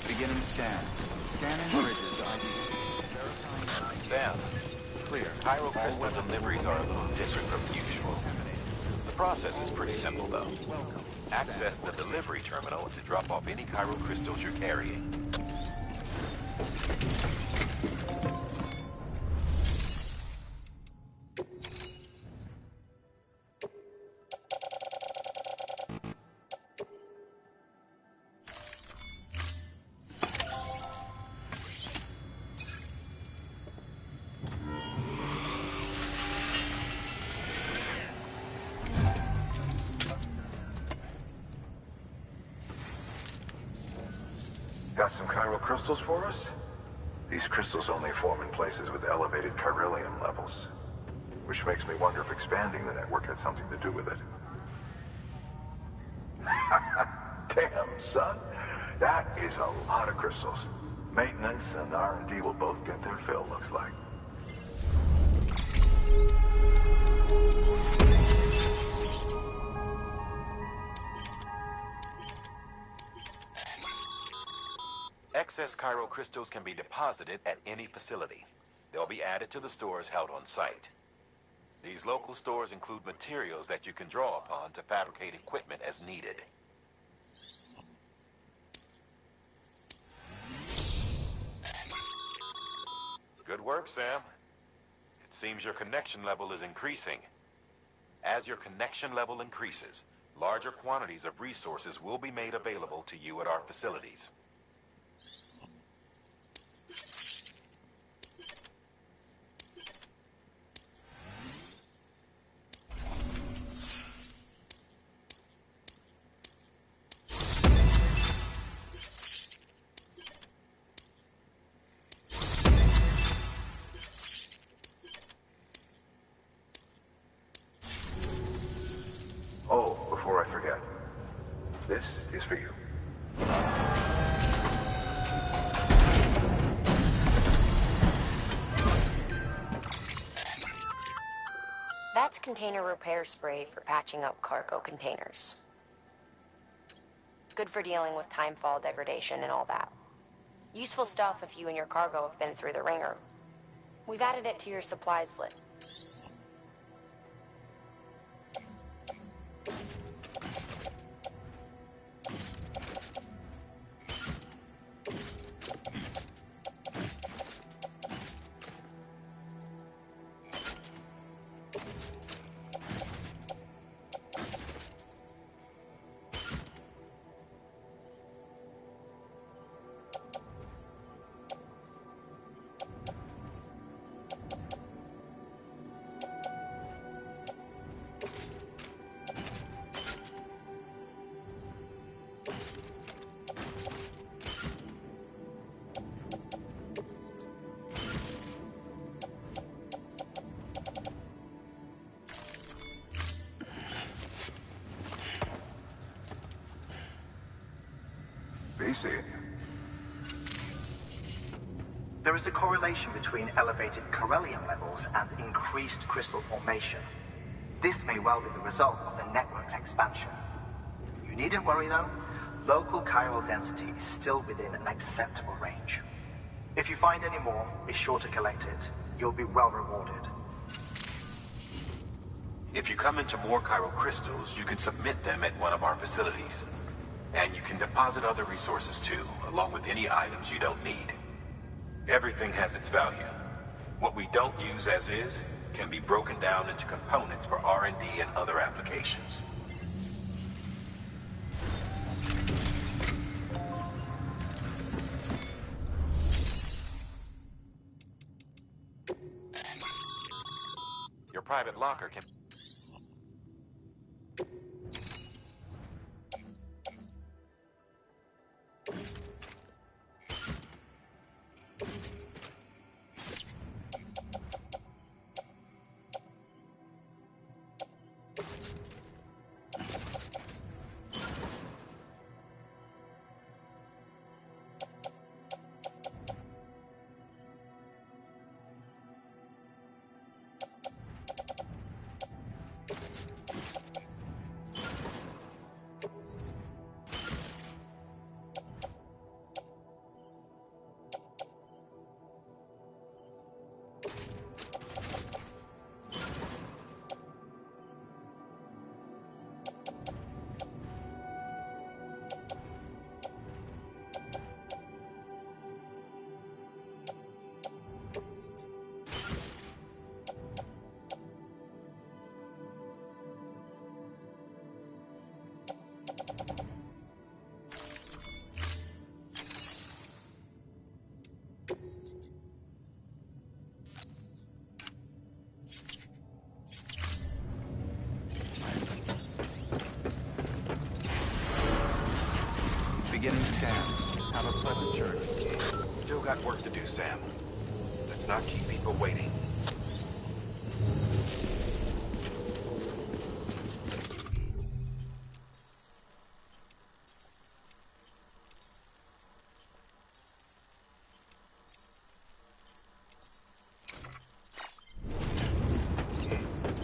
Beginning scan. Scanning bridges ID. Sam, clear. Chiral crystal deliveries are a little different from usual. The The process is pretty simple, though. Access the delivery terminal to drop off any chiral crystals you're carrying. Got some chiral crystals for us? These crystals only form in places with elevated chiralium levels. Which makes me wonder if expanding the network had something to do with it. Damn, son. That is a lot of crystals. Maintenance and R&D will both get their fill, looks like. Excess chiral crystals can be deposited at any facility. They'll be added to the stores held on site. These local stores include materials that you can draw upon to fabricate equipment as needed. Good work, Sam. It seems your connection level is increasing. As your connection level increases, larger quantities of resources will be made available to you at our facilities. Oh, before I forget. This is for you. That's container repair spray for patching up cargo containers. Good for dealing with timefall degradation and all that. Useful stuff if you and your cargo have been through the ringer. We've added it to your supplies list. BC. There is a correlation between elevated chiralium levels and increased crystal formation. This may well be the result of the network's expansion. You needn't worry though. Local chiral density is still within an acceptable range. If you find any more, be sure to collect it. You'll be well rewarded. If you come into more chiral crystals, you can submit them at one of our facilities. And you can deposit other resources too, along with any items you don't need. Everything has its value. What we don't use as is can be broken down into components for R&D and other applications. Your private locker can... scan. Have a pleasant journey. Still got work to do, Sam. Let's not keep people waiting.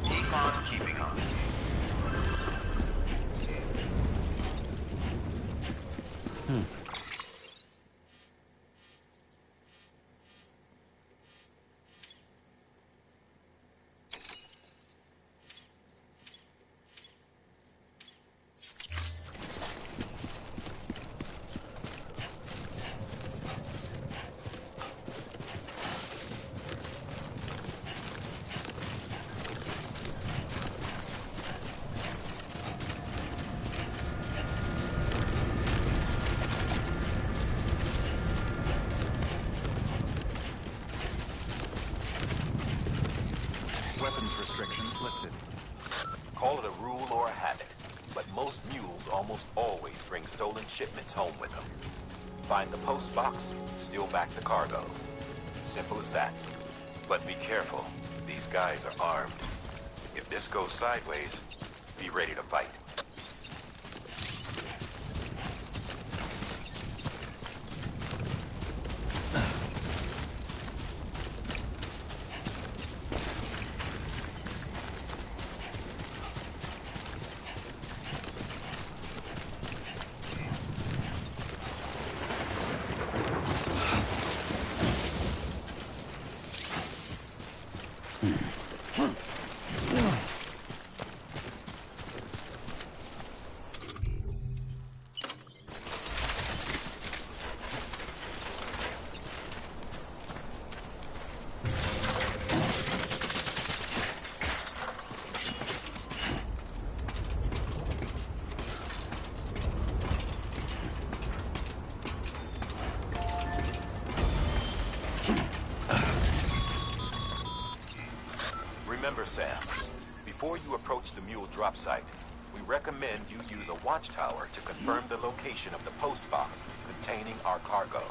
Keep on keeping on. Weapons restrictions lifted. Call it a rule or a habit, but most mules almost always bring stolen shipments home with them. Find the post box, steal back the cargo. Simple as that. But be careful. These guys are armed. If this goes sideways, be ready to fight. Remember, Sam, before you approach the mule drop site, we recommend you use a watchtower to confirm the location of the post box containing our cargo.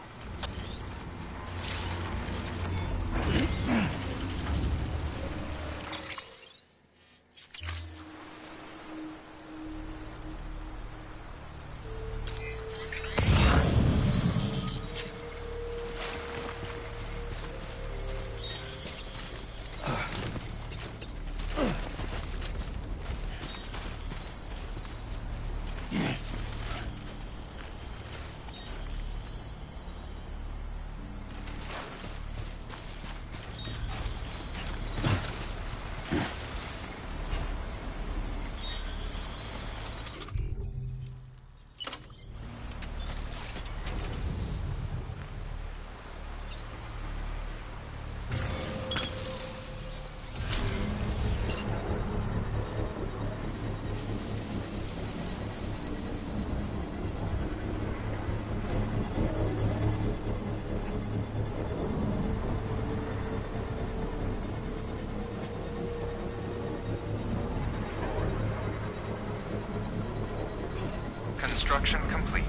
Construction complete.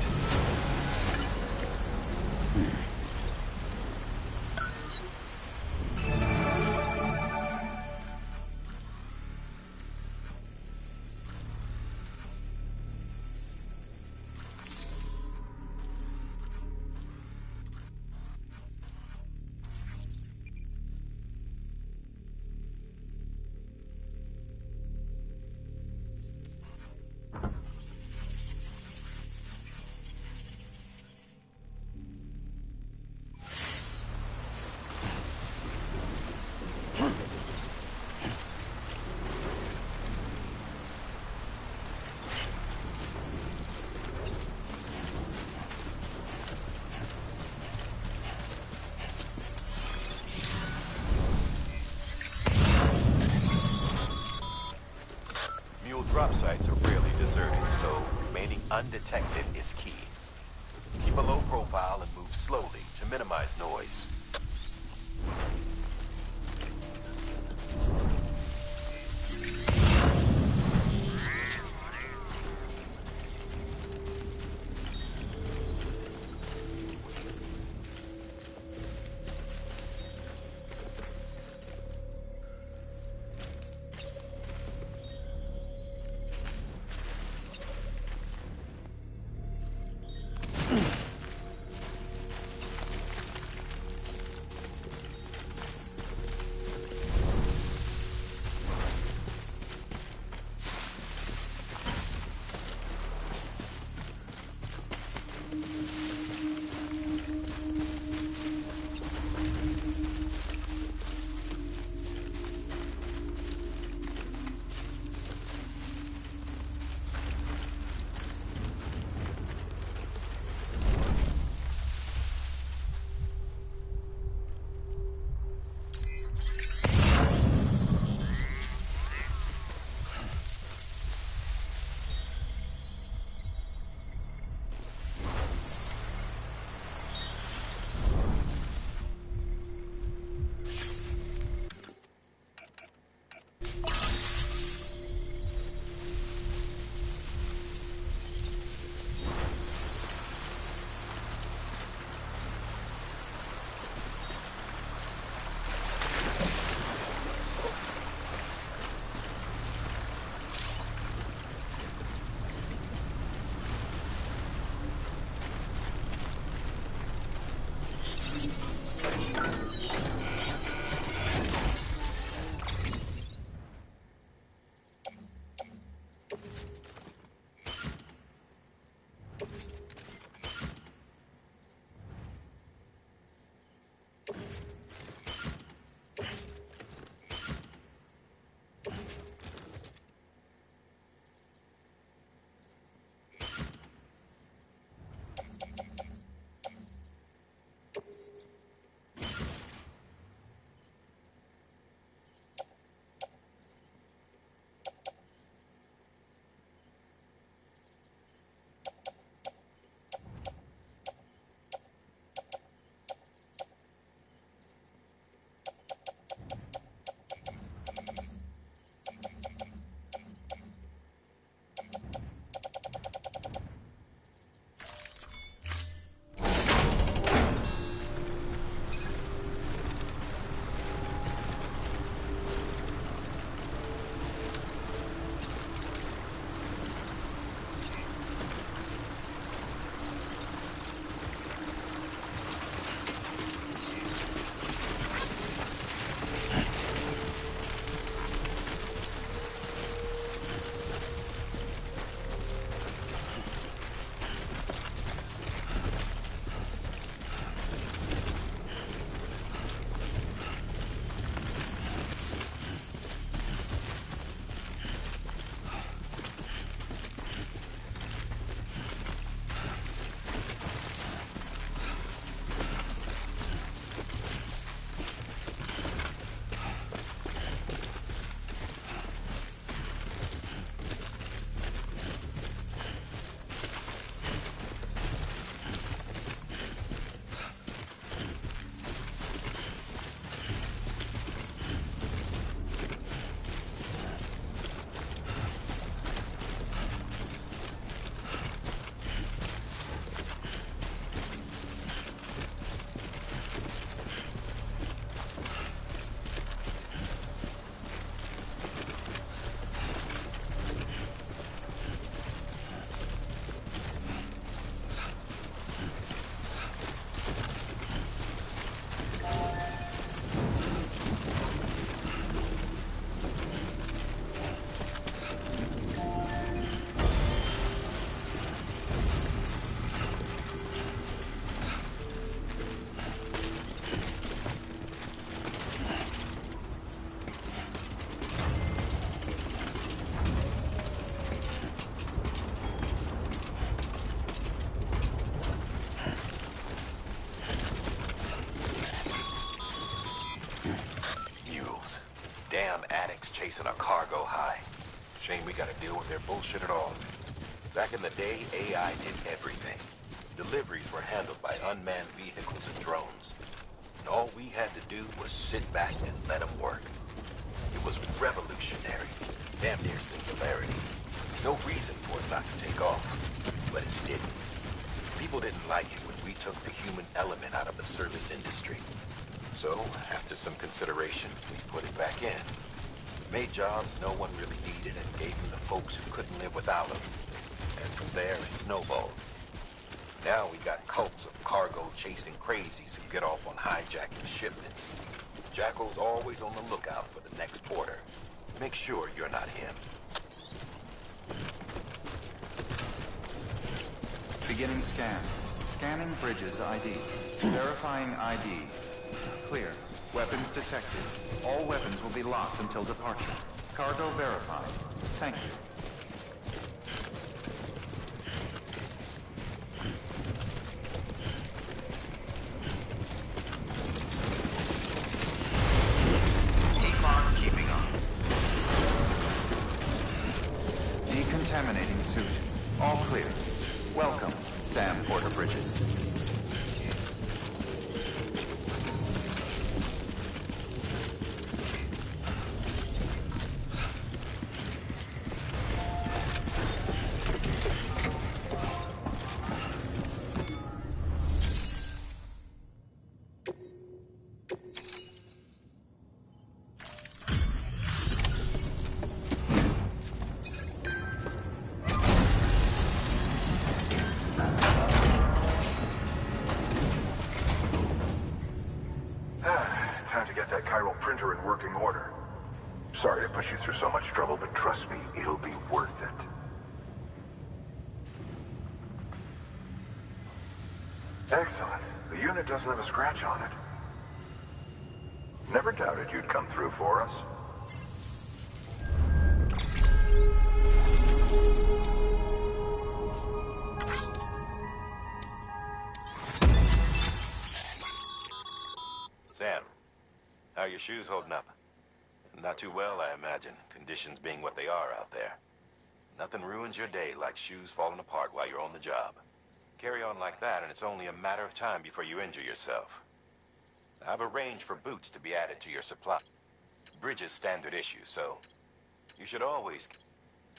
Drop sites are rarely deserted, so remaining undetected is key. Keep a low profile and move slowly to minimize noise. tanks chasing a cargo high. Shame we gotta deal with their bullshit at all. Back in the day, AI did everything. Deliveries were handled by unmanned vehicles and drones. And all we had to do was sit back and let them work. It was revolutionary. Damn near singularity. No reason for it not to take off. But it didn't. People didn't like it when we took the human element out of the service industry. So, after some consideration, we put it back in. Made jobs no one really needed and gave them to folks who couldn't live without them. And from there, it snowballed. Now we got cults of cargo-chasing crazies who get off on hijacking shipments. Jackal's always on the lookout for the next order. Make sure you're not him. Beginning scan. Scanning Bridges ID. Verifying ID. Clear. Weapons detected. All weapons will be locked until departure. Cargo verified. Thank you. Keep on keeping on. Decontaminating suit. All clear. Welcome, Sam Porter Bridges. Time to get that chiral printer in working order. Sorry to push you through so much trouble, but trust me, it'll be worth it. Excellent. The unit doesn't have a scratch on it. Never doubted you'd come through for us. Sam, how are your shoes holding up? Not too well, I imagine, conditions being what they are out there. Nothing ruins your day like shoes falling apart while you're on the job. Carry on like that, and it's only a matter of time before you injure yourself. I've arranged for boots to be added to your supply. Bridges standard issue, so you should always...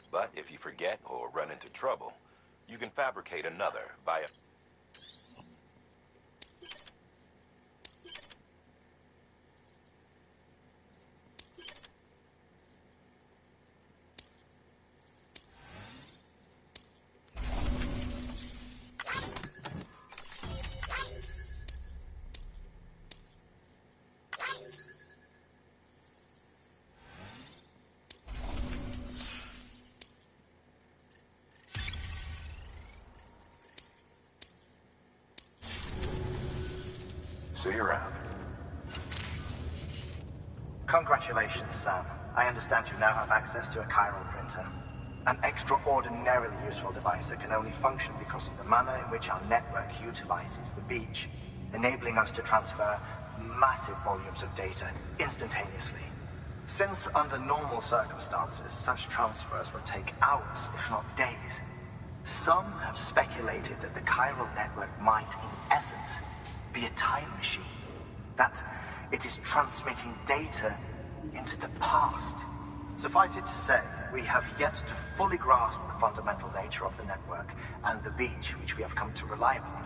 But if you forget or run into trouble, you can fabricate another via... See you around. Congratulations, Sam. I understand you now have access to a chiral printer. An extraordinarily useful device that can only function because of the manner in which our network utilizes the beach, enabling us to transfer massive volumes of data instantaneously. Since under normal circumstances, such transfers would take hours, if not days, some have speculated that the chiral network might, in essence, be a time machine. That it is transmitting data into the past. Suffice it to say, we have yet to fully grasp the fundamental nature of the network and the beach which we have come to rely upon.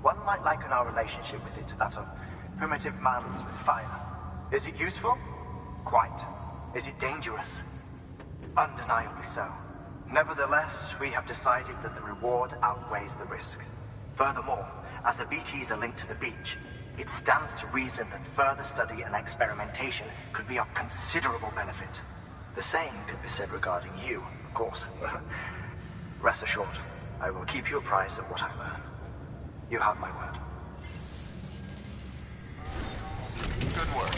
One might liken our relationship with it to that of primitive mans with fire. Is it useful? Quite. Is it dangerous? Undeniably so. Nevertheless, we have decided that the reward outweighs the risk. Furthermore, as the BTs are linked to the beach, it stands to reason that further study and experimentation could be of considerable benefit. The same could be said regarding you, of course. Rest assured, I will keep you apprised of what I learn. You have my word. Good work.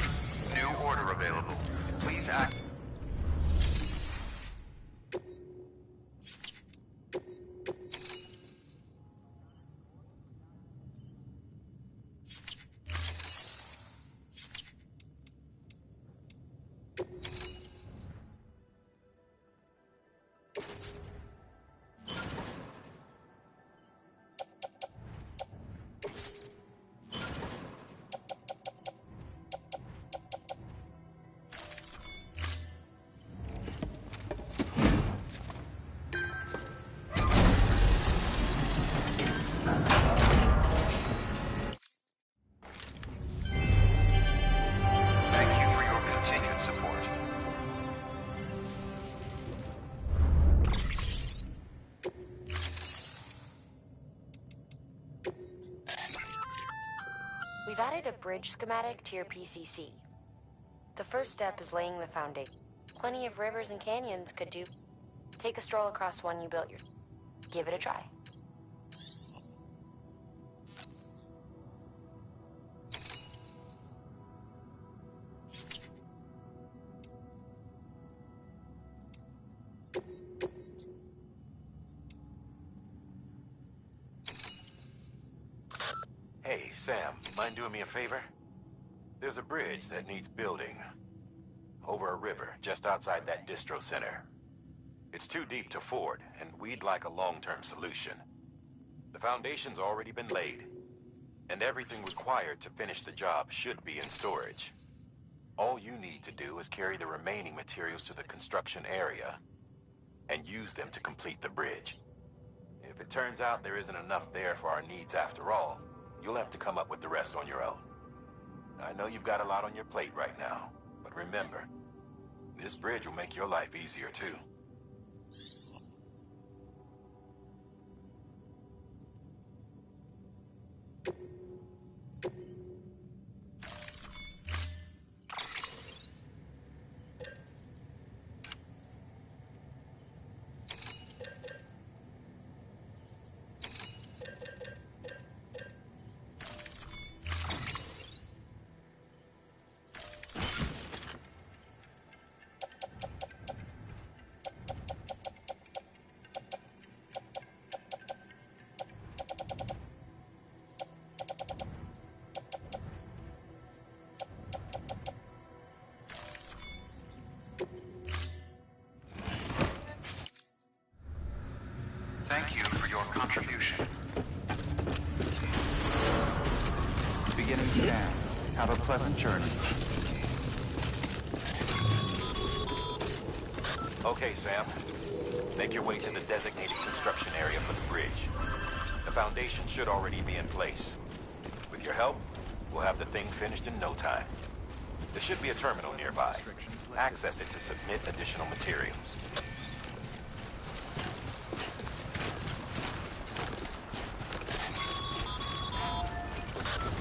New order available. Please act. We've added a bridge schematic to your PCC. The first step is laying the foundation. Plenty of rivers and canyons could do. Take a stroll across one you built. Give it a try. Hey, Sam, mind doing me a favor? There's a bridge that needs building. Over a river, just outside that distro center. It's too deep to ford, and we'd like a long-term solution. The foundation's already been laid, and everything required to finish the job should be in storage. All you need to do is carry the remaining materials to the construction area, and use them to complete the bridge. If it turns out there isn't enough there for our needs after all, you'll have to come up with the rest on your own. I know you've got a lot on your plate right now, but remember, this bridge will make your life easier too. Thank you for your contribution. Beginning scan. Have a pleasant journey. Okay, Sam. Make your way to the designated construction area for the bridge. The foundation should already be in place. With your help, we'll have the thing finished in no time. There should be a terminal nearby. Access it to submit additional materials.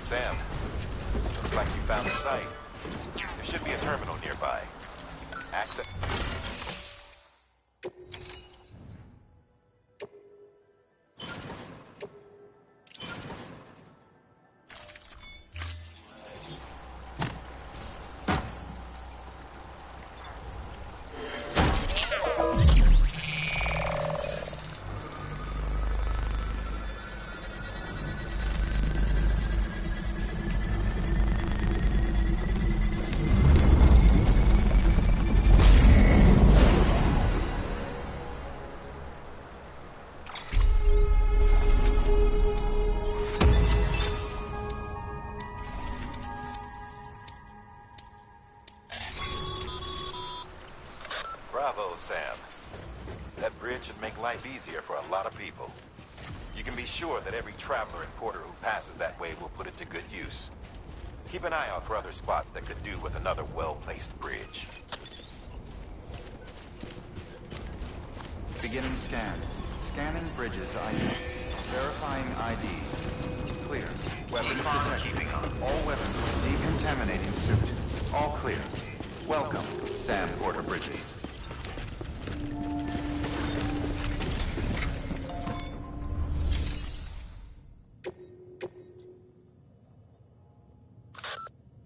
Sam, looks like you found the site. There should be a terminal nearby. Access... Bravo, Sam. That bridge should make life easier for a lot of people. You can be sure that every traveler and porter who passes that way will put it to good use. Keep an eye out for other spots that could do with another well-placed bridge. Beginning scan. Scanning bridges ID. Verifying ID. Clear. Weapons detected. All weapons with decontaminating suit. All clear. Welcome, Sam Porter Bridges.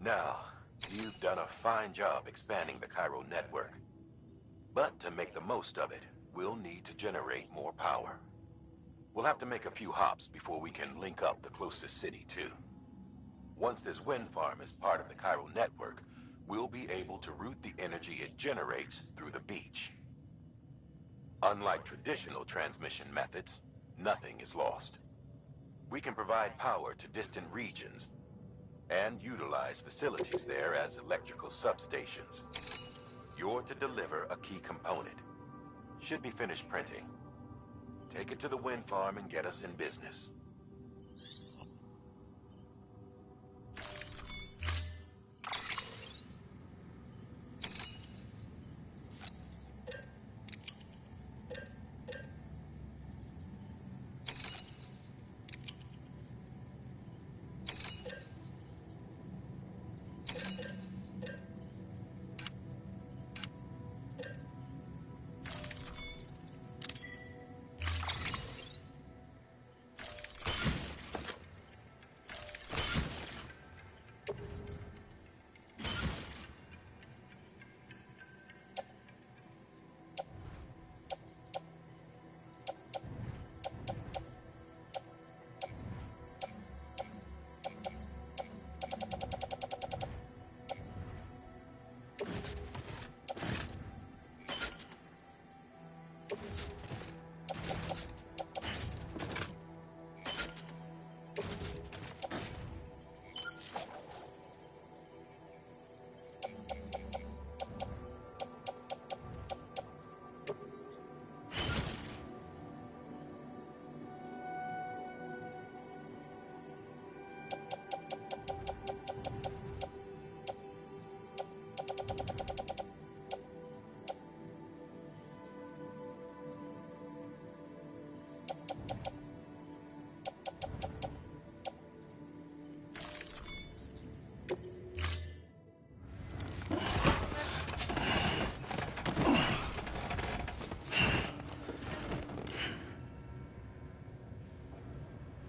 Now, you've done a fine job expanding the Cairo network. But to make the most of it, we'll need to generate more power. We'll have to make a few hops before we can link up the closest city, too. Once this wind farm is part of the Cairo network, we'll be able to route the energy it generates through the beach. Unlike traditional transmission methods, nothing is lost. We can provide power to distant regions and utilize facilities there as electrical substations. You're to deliver a key component. Should be finished printing. Take it to the wind farm and get us in business.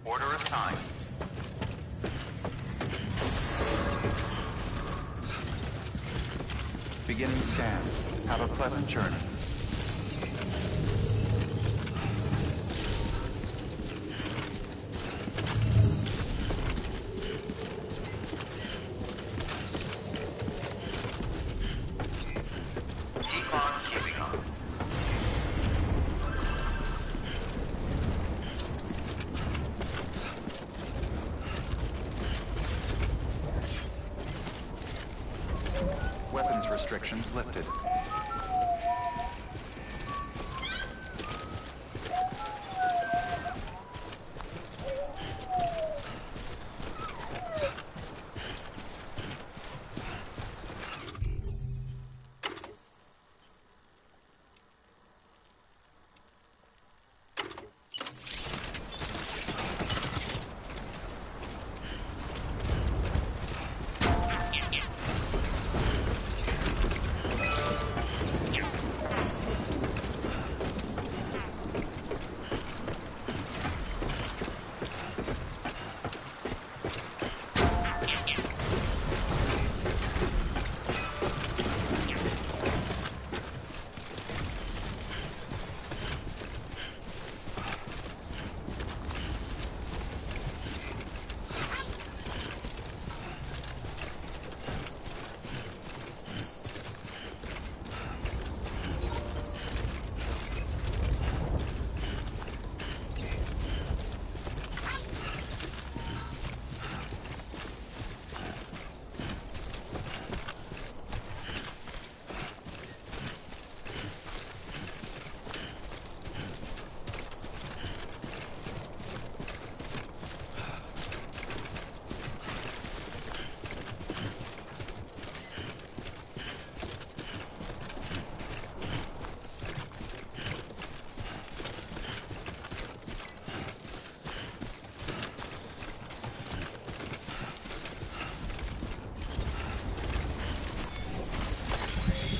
Order assigned. Beginning scan. Have a pleasant journey. Keep on keeping on. Weapons restrictions lifted.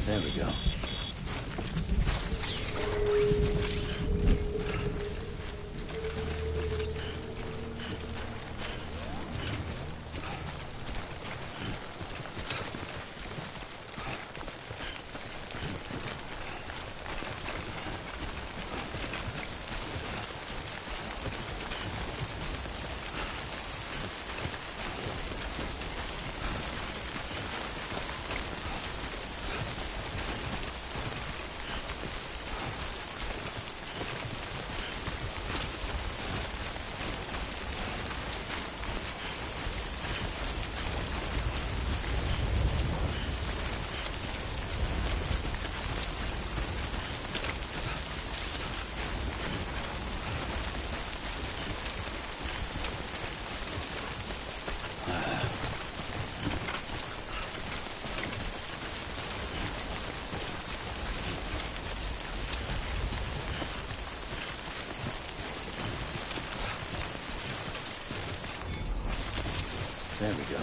There we go. There we go.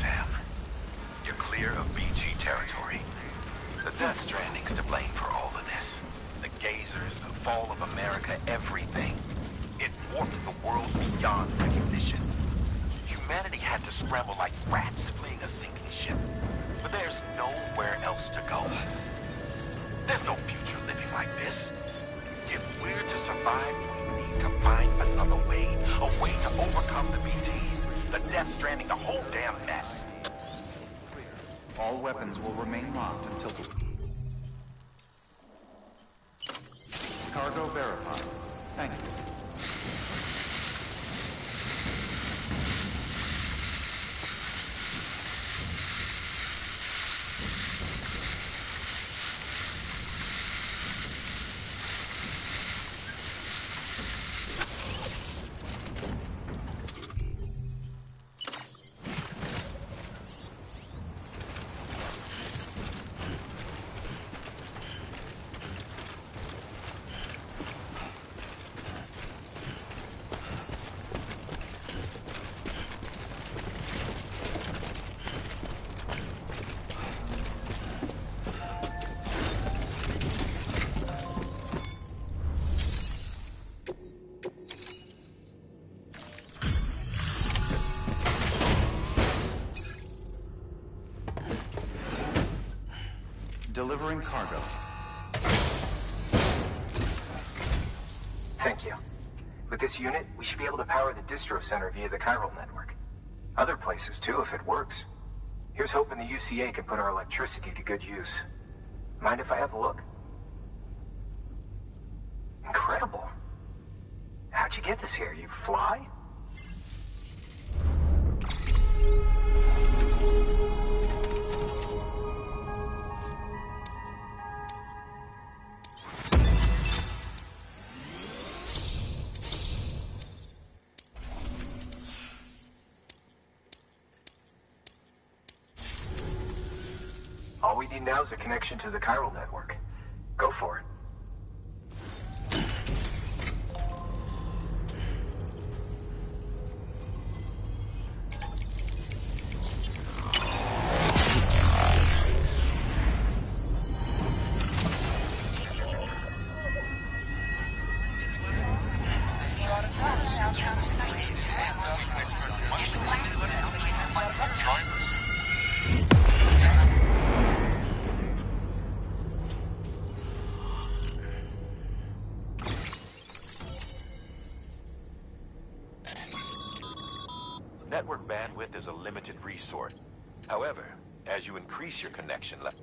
Sam. You're clear of BG territory. The Death Stranding's to blame for all of this. The gazers, the fall of America, everything. It warped the world beyond recognition. Humanity had to scramble like rats fleeing a sinking ship. But there's nowhere else to go. There's no future living like this. If we're to survive, we need to find another way. A way to overcome the BTs, the Death Stranding, the whole damn mess. All weapons will remain locked until the... Cargo verified. Thank you. Delivering cargo. Thank you. With this unit, we should be able to power the distro center via the chiral network. Other places too, if it works. Here's hoping the UCA can put our electricity to good use. Mind if I have a look? Incredible. How'd you get this here? You fly? All we need now is a connection to the chiral network. Go for it. Network bandwidth is a limited resource. However, as you increase your connection level...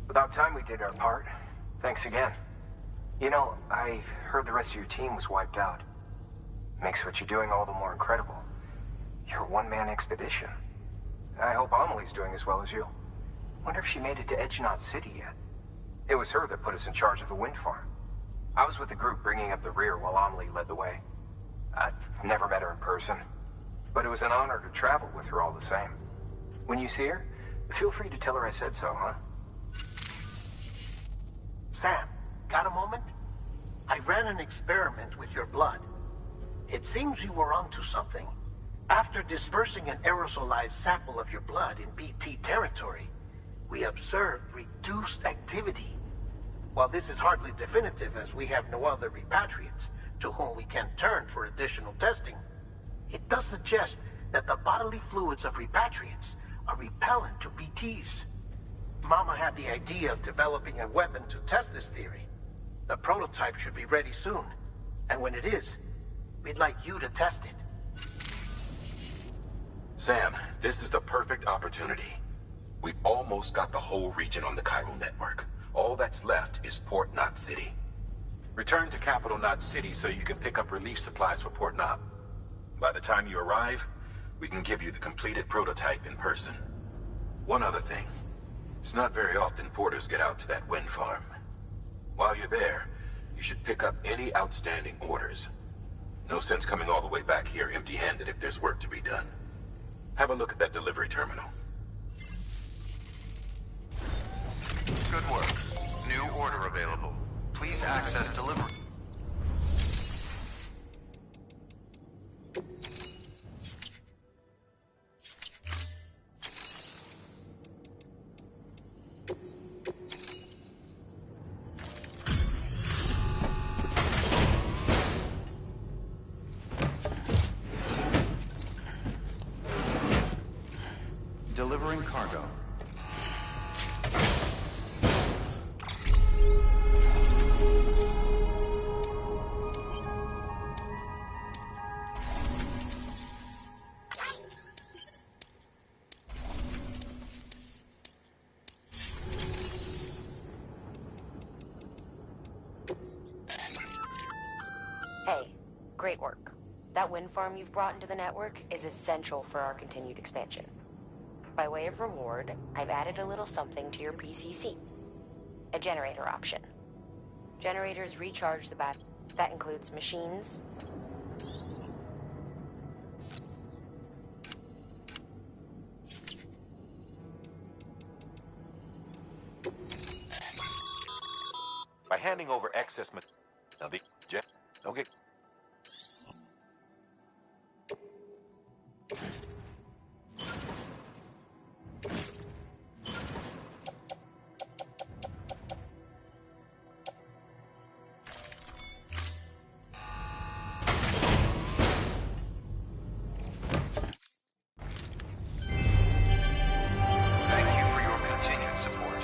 About time we did our part. Thanks again. You know, I heard the rest of your team was wiped out. Makes what you're doing all the more incredible. You're a one-man expedition. I hope Amelie's doing as well as you. Wonder if she made it to Edgenot City yet. It was her that put us in charge of the wind farm. I was with the group bringing up the rear while Amelie led the way. I've never met her in person, but it was an honor to travel with her all the same. When you see her, feel free to tell her I said so, huh? Sam, got a moment? I ran an experiment with your blood. It seems you were onto something. After dispersing an aerosolized sample of your blood in BT territory, we observed reduced activity. While this is hardly definitive as we have no other repatriates to whom we can turn for additional testing, it does suggest that the bodily fluids of repatriates are repellent to BTs. Mama had the idea of developing a weapon to test this theory. The prototype should be ready soon, and when it is, we'd like you to test it. Sam, this is the perfect opportunity. We've almost got the whole region on the chiral network. All that's left is Port Knot City. Return to Capital Knot City so you can pick up relief supplies for Port Knot. By the time you arrive, we can give you the completed prototype in person. One other thing. It's not very often porters get out to that wind farm. While you're there, You should pick up any outstanding orders. No sense coming all the way back here empty-handed if there's work to be done. Have a look at that delivery terminal. Good work. New order available. Please access delivery. Delivering cargo. Hey, great work. That wind farm you've brought into the network is essential for our continued expansion. By way of reward, I've added a little something to your PCC. A generator option. Generators recharge the battery. That includes machines. By handing over excess now the okay. Thank you for your continued support.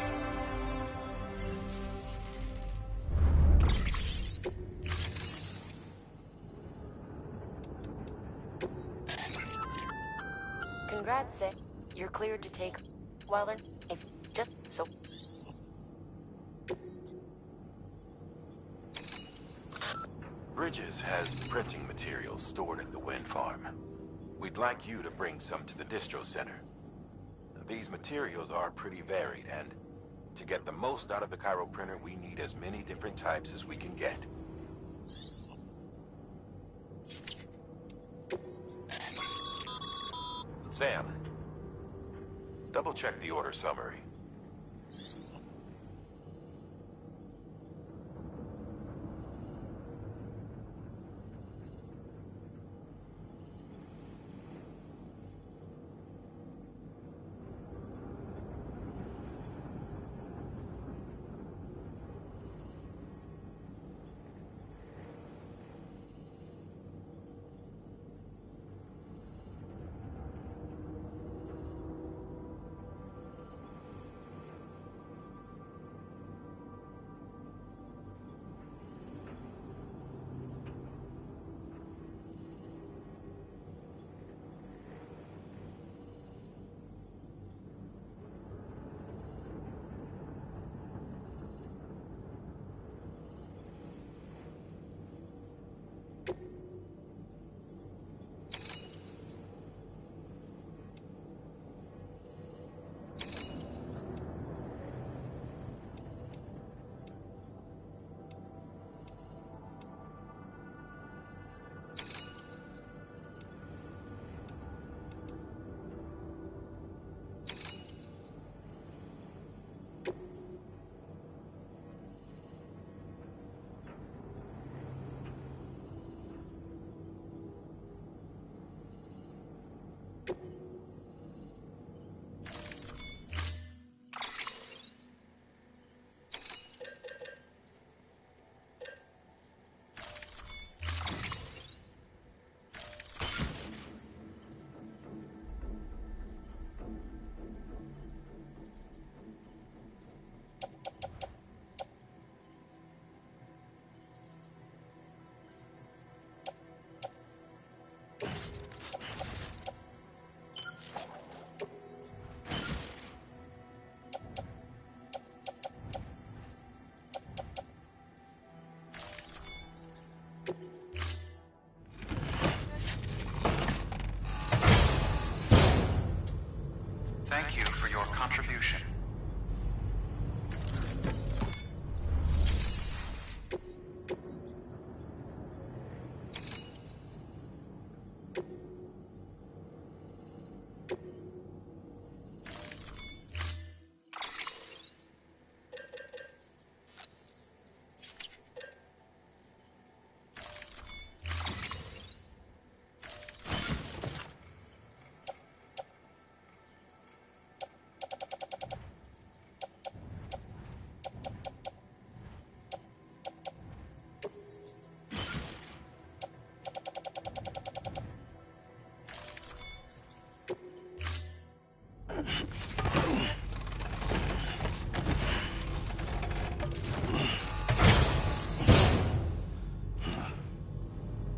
Congrats, Sid. You're cleared to take... Well, then, if... Just so... Bridges has printing materials stored at the wind farm. We'd like you to bring some to the distro center. These materials are pretty varied, and to get the most out of the Cairo printer, we need as many different types as we can get. Sam, double-check the order summary.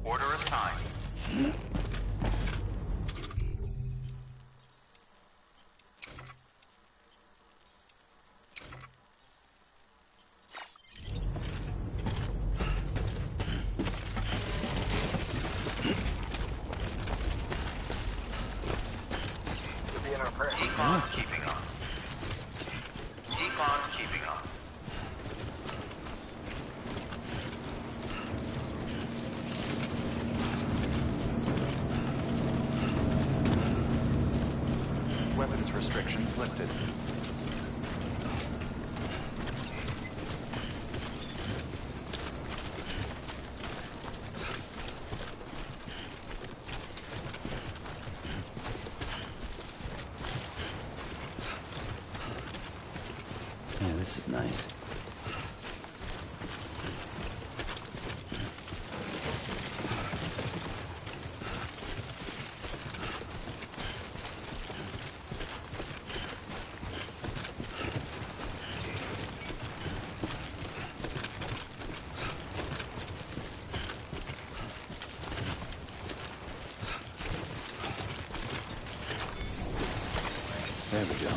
Order assigned. Econ keeping on. Econ keeping on. Weapons restrictions lifted. Yeah, this is nice. There we go.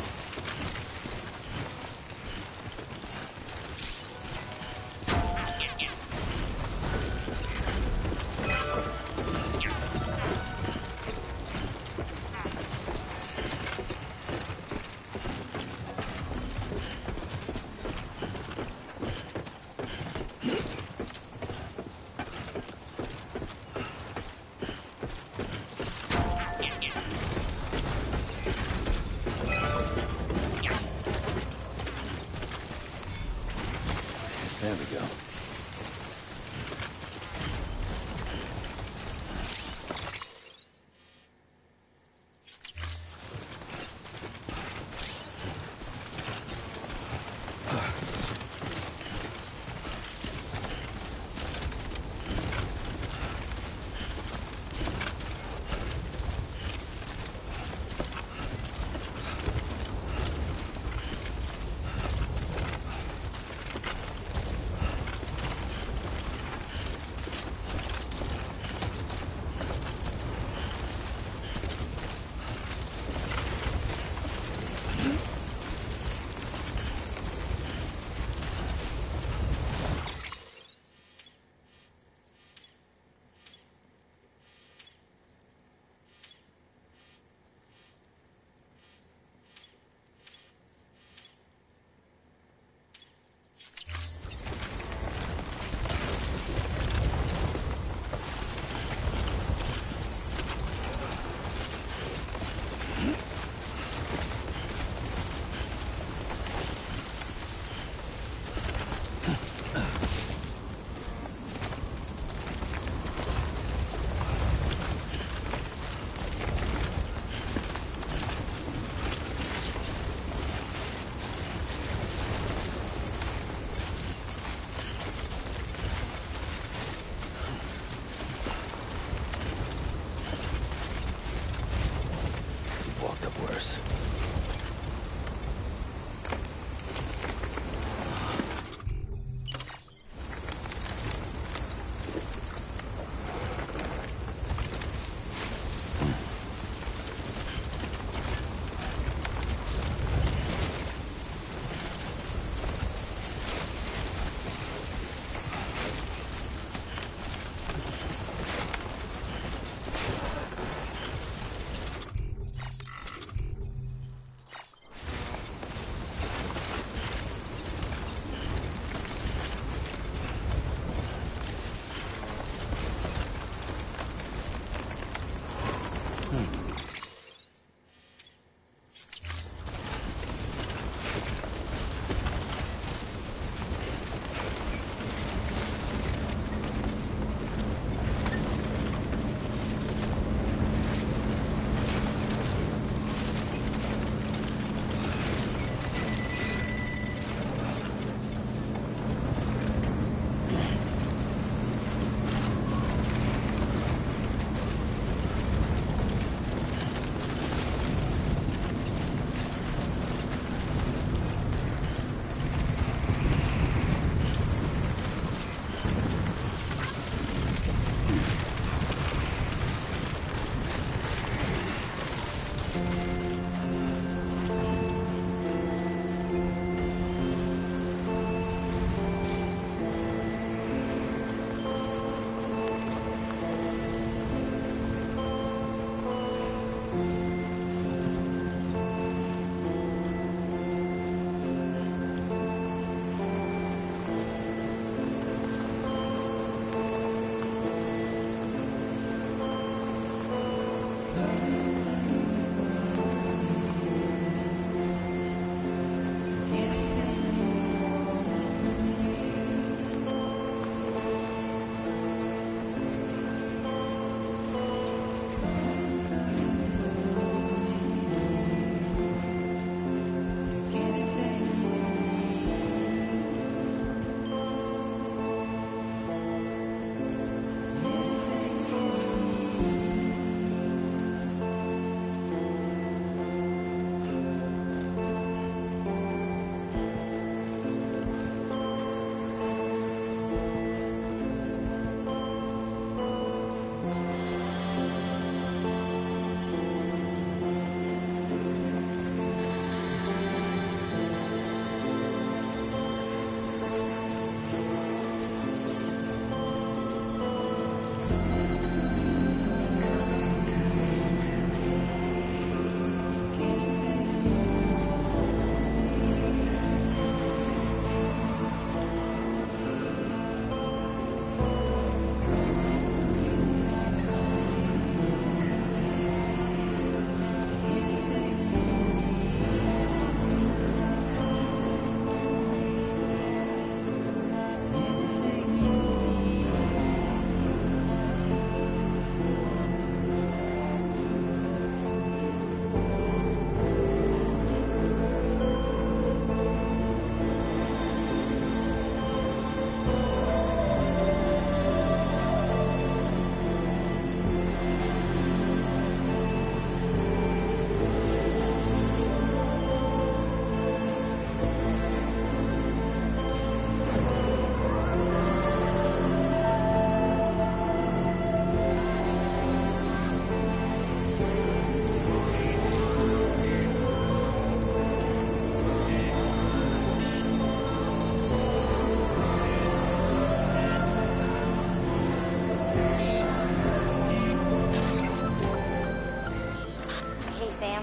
Sam,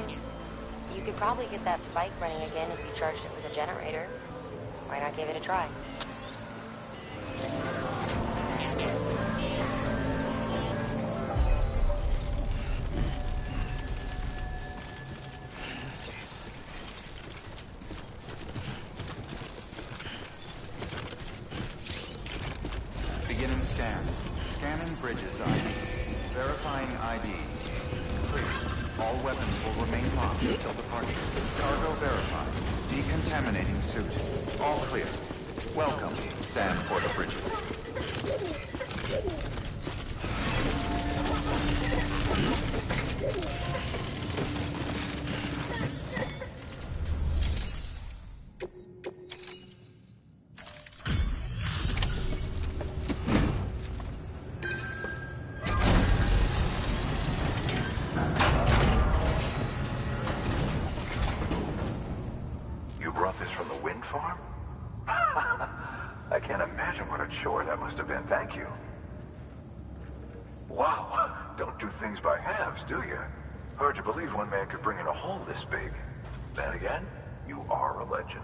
you could probably get that bike running again if you charged it with a generator. Why not give it a try? Beginning scan. Scanning bridges ID. Verifying ID. Clear. All weapons will remain locked until departure. Cargo verified. Decontaminating suit. All clear. Welcome, Sam for the bridges. You brought this from the wind farm? I can't imagine what a chore that must have been. Thank you. Wow, don't do things by halves, do you? Hard to believe one man could bring in a hole this big. Then again, you are a legend.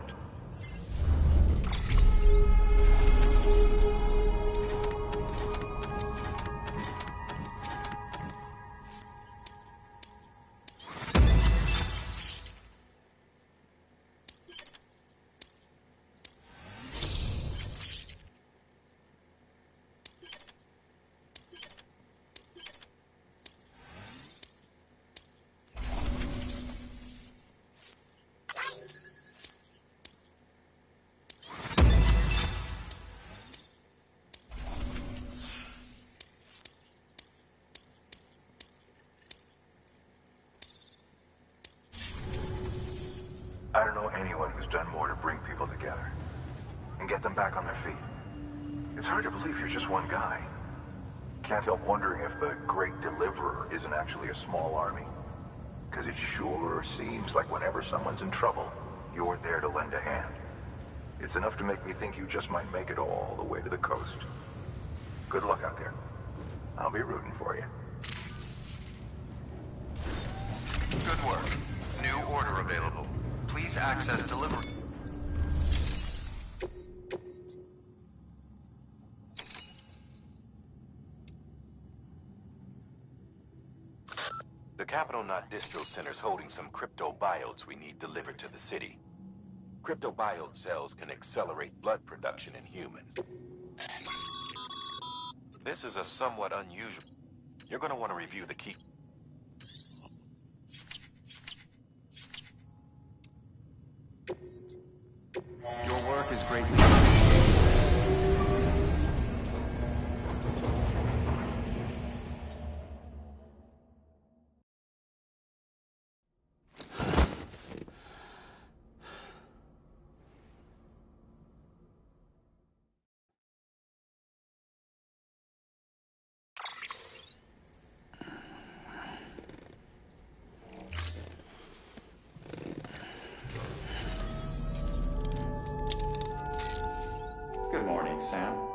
I don't know anyone who's done more to bring people together and get them back on their feet. It's hard to believe you're just one guy. Can't help wondering if the Great Deliverer isn't actually a small army. Because it sure seems like whenever someone's in trouble, you're there to lend a hand. It's enough to make me think you just might make it all the way to the coast. Good luck out there. I'll be rooting for you. Good work. New order available. Please access delivery. The Capital Knot Distro Center's holding some cryptobiotes we need delivered to the city. Cryptobiota cells can accelerate blood production in humans. This is a somewhat unusual... You're going to want to review the key... Your work is greatly appreciated. Good morning, Sam.